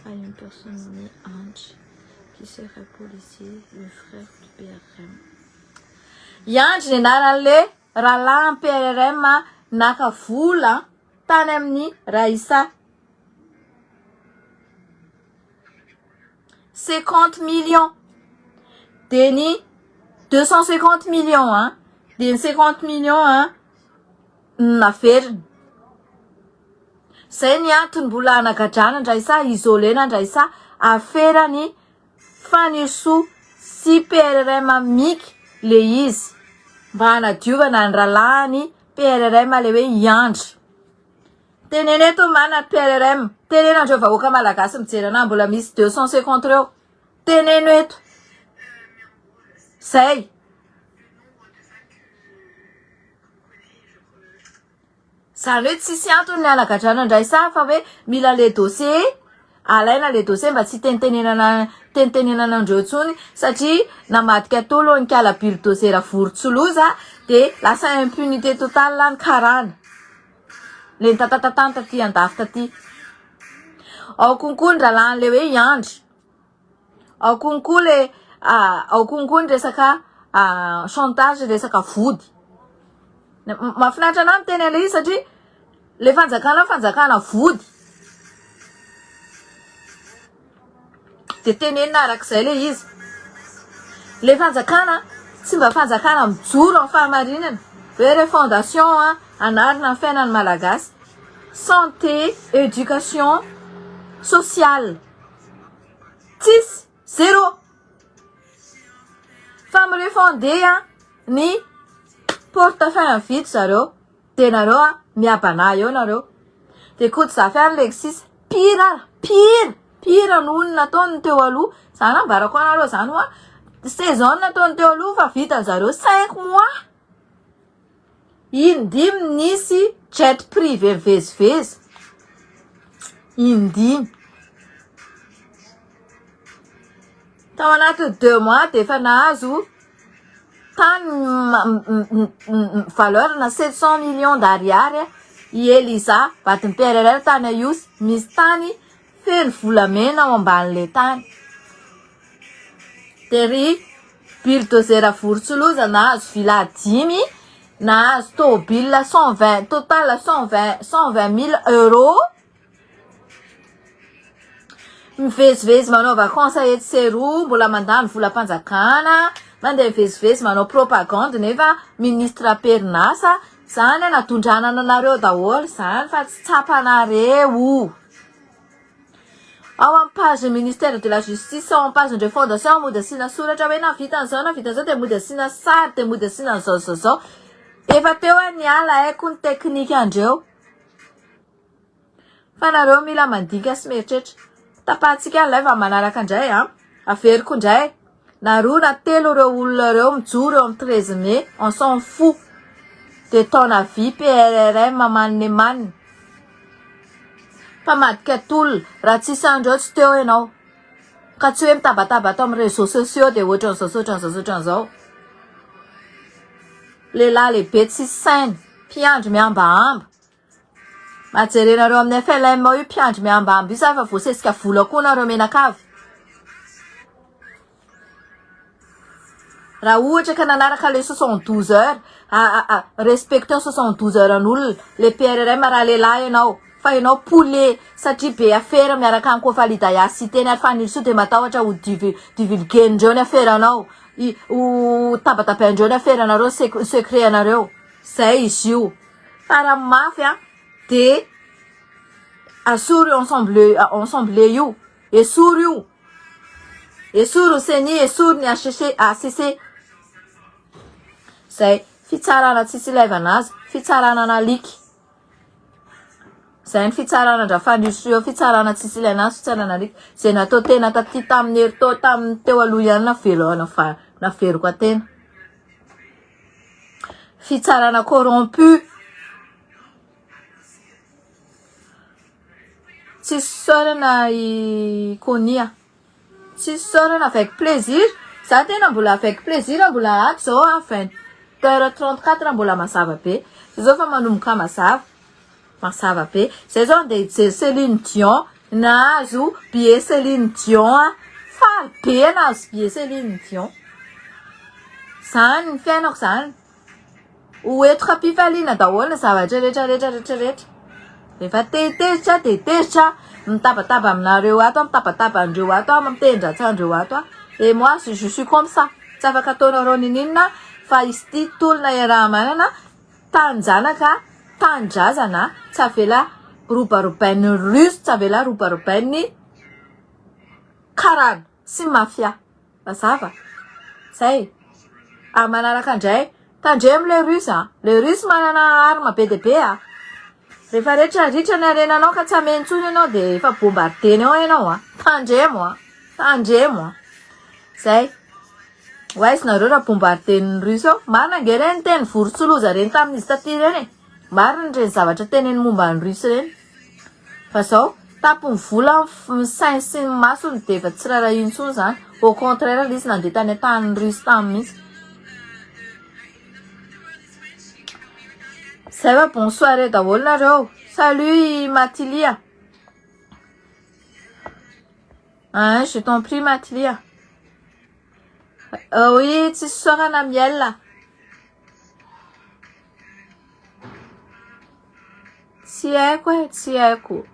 Speaker 1: à une personne nommée Ange qui serait policier, le frère du PRM. Yangy ny anaran'le rahalahy PRM naka vola tany amin'ny Raissa 50 millions de ny 250 millions de ny 50 millions naveriny zay ny antony mbola anagadrana Andraisa isolena Andraisa aferany faniso sy PRM miky le izy mba hanadiovana ny rahalahy PRM le hoe Yandry tenene eto mana PRM tenene andreo vahoaka malagasy mijerana mbola misy 250 reo tenene eto zay zany hoe tsisy antony ny anagadrana Andraisa fa hoe mila le dossier alaina le dossier mba tsy tenitenenana andreo tsony satria namadika tolo ny kalabily dossier vorotsoloza de lasa impunité totale lany karana le tatatatanta ty andafy taty ao konko ny rahalahy le hoe Yandry ao konko ny resaka chantage resaka vody mafinaritra anao miteny le izy satria le fanjakana vody de tenenina arak'izay le izy le fanjakana tsy mba fanjakana mijoro amin'ny fahamarinana hoe refondation anarina ny fiainan'ny malagasy santé éducation sociale tsisy zéro fa mirefonde ny portefeuille vito zareo de nareo miabana eo nareo. De koa ty Alexis pire noho ny nataony teo aloha. Zany ambarako anareo zany hoa saison nataony teo aloha fa vita zareo 5 mois. Indimy nisy jet privé mivezivezy. Indimy. Tao anaty 2 mois de efa nahazo tany valeur na 700 millions d'ariary i Elisa vatiny PRR tany Aios. Misy tany feno volamena ao amban'le tany. Tery bulldozer vorotsiloza nahazo villa 10 nahazo tômôbila 120 total 120 000 euros. Mivezivezy manao vacances etsy seroa mbola mandany volam-panjakana. Mandeha mivezivezy manao propagande nefa ministra Perinasa. Zany nadondranana anareo daholo zany fa tsy tsapanareo. Ao amin'ny page ministère de la justice, ao amin'ny page ndre fondation mody asina soratra hoe navita an'izao de mody asina sary de mody asina zao. Efa teo niala haiko ny teknika andreo. Fa nareo mila mandika sy mieritreritra. Tapatsika ny live manaraka indray averiko indray. Na 2 na 3 reo olona reo mijoro eo amin'ny 13 mai, on s'en fout. De ton avis PRRM manne. Fa madika tolona raha tsisy andreo tsy teo ianao. Ka tsy hoe mitabataba atao amin'ny réseaux sociaux de ohatran'izao. Lehilahy lehibe tsy sainy, mpiandry miambahamba. Majerenareo amin'ny FLM io mpiandry miambahamba io sa fa voasesika vola koa nareo menakavy. Raha ohatra ka nanaraka le 72 heures, respectons 72 heures an'olona, le PRRM raha lehilahy ianao. Fa ianao poulet satria be affaire miaraka amin'ny Kofalida Cité ny Fanilso de matahotra ho divulguendreo ny affairenao. Ho tabatabaindreo ny affairenareo secret anareo. Zay izy io. Para mafy de asoro ensemble io. Esoro io. Esoro seni, esoro ny ACC. Zay fitsarana tsisy leva anazy, fitsarana analiky. Zay ny fitsarana ndra Fanilso io, fitsarana tsisy ilaina azy, fitsarana analiky. Zay natao tena taty tamin'ny herito tamin'ny teo aloha ihany naveriko atena. Fitsarana corrompu. Tsisy sorana i Konia. Tsisy sorana avec plaisir. Za tena mbola avec plaisir mbola ato zao 20h34 mbola mazava be. Zao fa manomboka mazava be. Zay zao andeha hijery Céline Dion. Nahazo billet Céline Dion. Faly be nahazo billet Céline Dion. Zany ny fiainako zany. Hoentiko ampifaliana daholo ny zavatra rehetra. Rehefa tetezitra. Mitabataba aminareo ato, mitabataba andreo ato, mitendratsa andreo ato. Et moi, je suis comme ça. Tsy afaka ataonareo ninina fa izy ty tolona iaraha manana tanjanaka, tanjazana, tsy avela robarobain'ny russe, tsy avela robarobain'ny karana sy mafia. Mazava. Zay. Manaraka andray, tandremo le russe Le russe manana arma be de be Rehefa ritra ny arenanao ka tsy amentsony ianao de efa bombardeny ao ianao Tandremo Zay. Izy nareo raha bombarden'ny russe ao. Marina nge reny teny vorotsiloza reny tamin'izy taty reny. Marina reny zavatra teneny momba ny russe reny. Fa zao, tapony vola ny sainy sy ny masony de efa tsy rara intsony zany. Au contraire, izy nandeha tany an-tanin'ny russe tamy mihitsy. Ça va, bonsoir daholo nareo. Salut Matilia. Je t'en prie Matilia. Oui, tsisy sorana miel. Tsy haiko.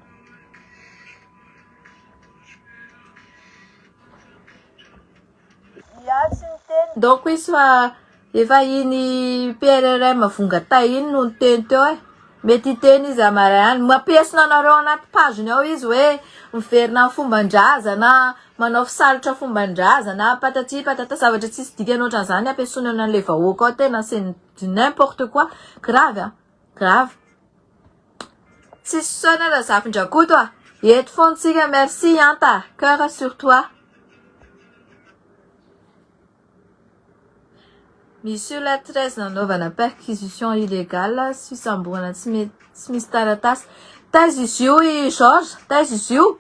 Speaker 1: Donc izy fa efa iny PRRM vongatay iny no teny teo Mety teny izy amaray mampiesina anareo anaty paginy ao izy hoe miverina fomban-drazana, manao fisalotra fomban-drazana, patati patata zavatra tsisy dikany ohatran'izany ampiasaina an'le vahoaka ao tena c'est n'importe quoi. Grave. Tsisy saona la zafin-drakoto a. Eto fontsika merci anta. Cœur sur toi. Misy la 13 nanaovana perquisition illégale fisamboana tsy misy taratasy. Taiza izy io i Georges? Taiza izy io?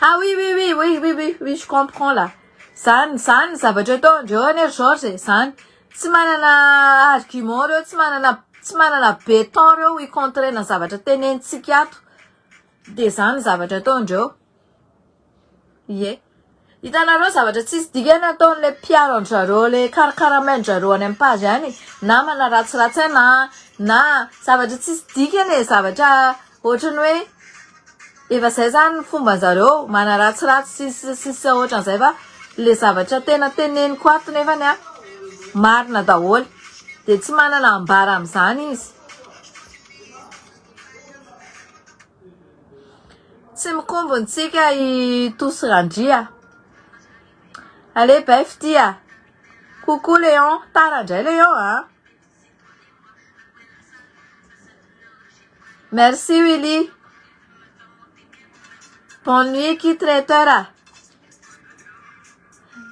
Speaker 1: Ah oui, je comprends là. Zany zavatra ataondreo anie Georges zany. Tsy manana argument reo, tsy manana béton reo hicontrena zavatra tenenitsika ato. De zany zavatra ataondreo. Ie. Hitanareo zavatra tsisy dikany ataon'le mpiaro anjareo, le karakaramanjareo any amin'ny page any. Na mana ratsiratsy na zavatra tsisy dikany e, zavatra ohatrany hoe efa zay zany fombanjareo, mana ratsiratsy sisy ohatran'izay fa le zavatra tena teneniko ato nefany a marina daholo. De tsy manana ambara amin'izany izy. Tsy mikombontsika i Tosirandria. Allez, bef tia. Coucou Léon. Tarandray Léon, hein. Merci Willy. Bonne nuit qui traiteur.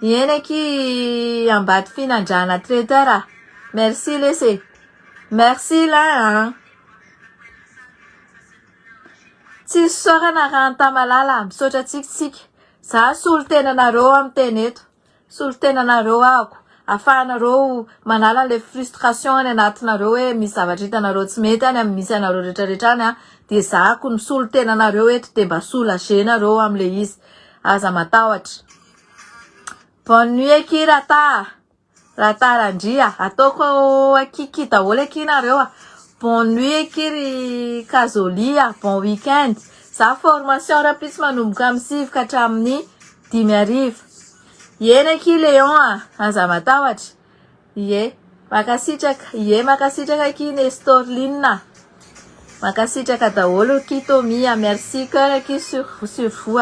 Speaker 1: Yene qui ambady finandrana traiteur. Merci laissez. Merci là, hein. Tsy sorana raha antamalala misaotra tsika. Za solo-tenanareo amin'ny teny eto. Solo-tenanareo ako. Ahafahanareo manala le frustration any anatinareo hoe misy zavatra hitanareo tsy mety any amin'ny misy anareo rehetrarehetra any a. De zako ny solo-tenanareo eto de mba soulagenareo am'le izy. Aza matahotra. Bonne nuit ki Rata. Rata Randria. Ataoko akiki daholo akinareo a. Bonne nuit kiry Kazolia. Bon week-end. Za formation rapitsy manomboka amin'ny 7 ka hatramin'ny 10:00. Yena ki Léon a. Aza matahotra. Ie. Makasitraka ki Nestorline. Makasitraka daholo ki Tomia. Merci cœur ki sur vous.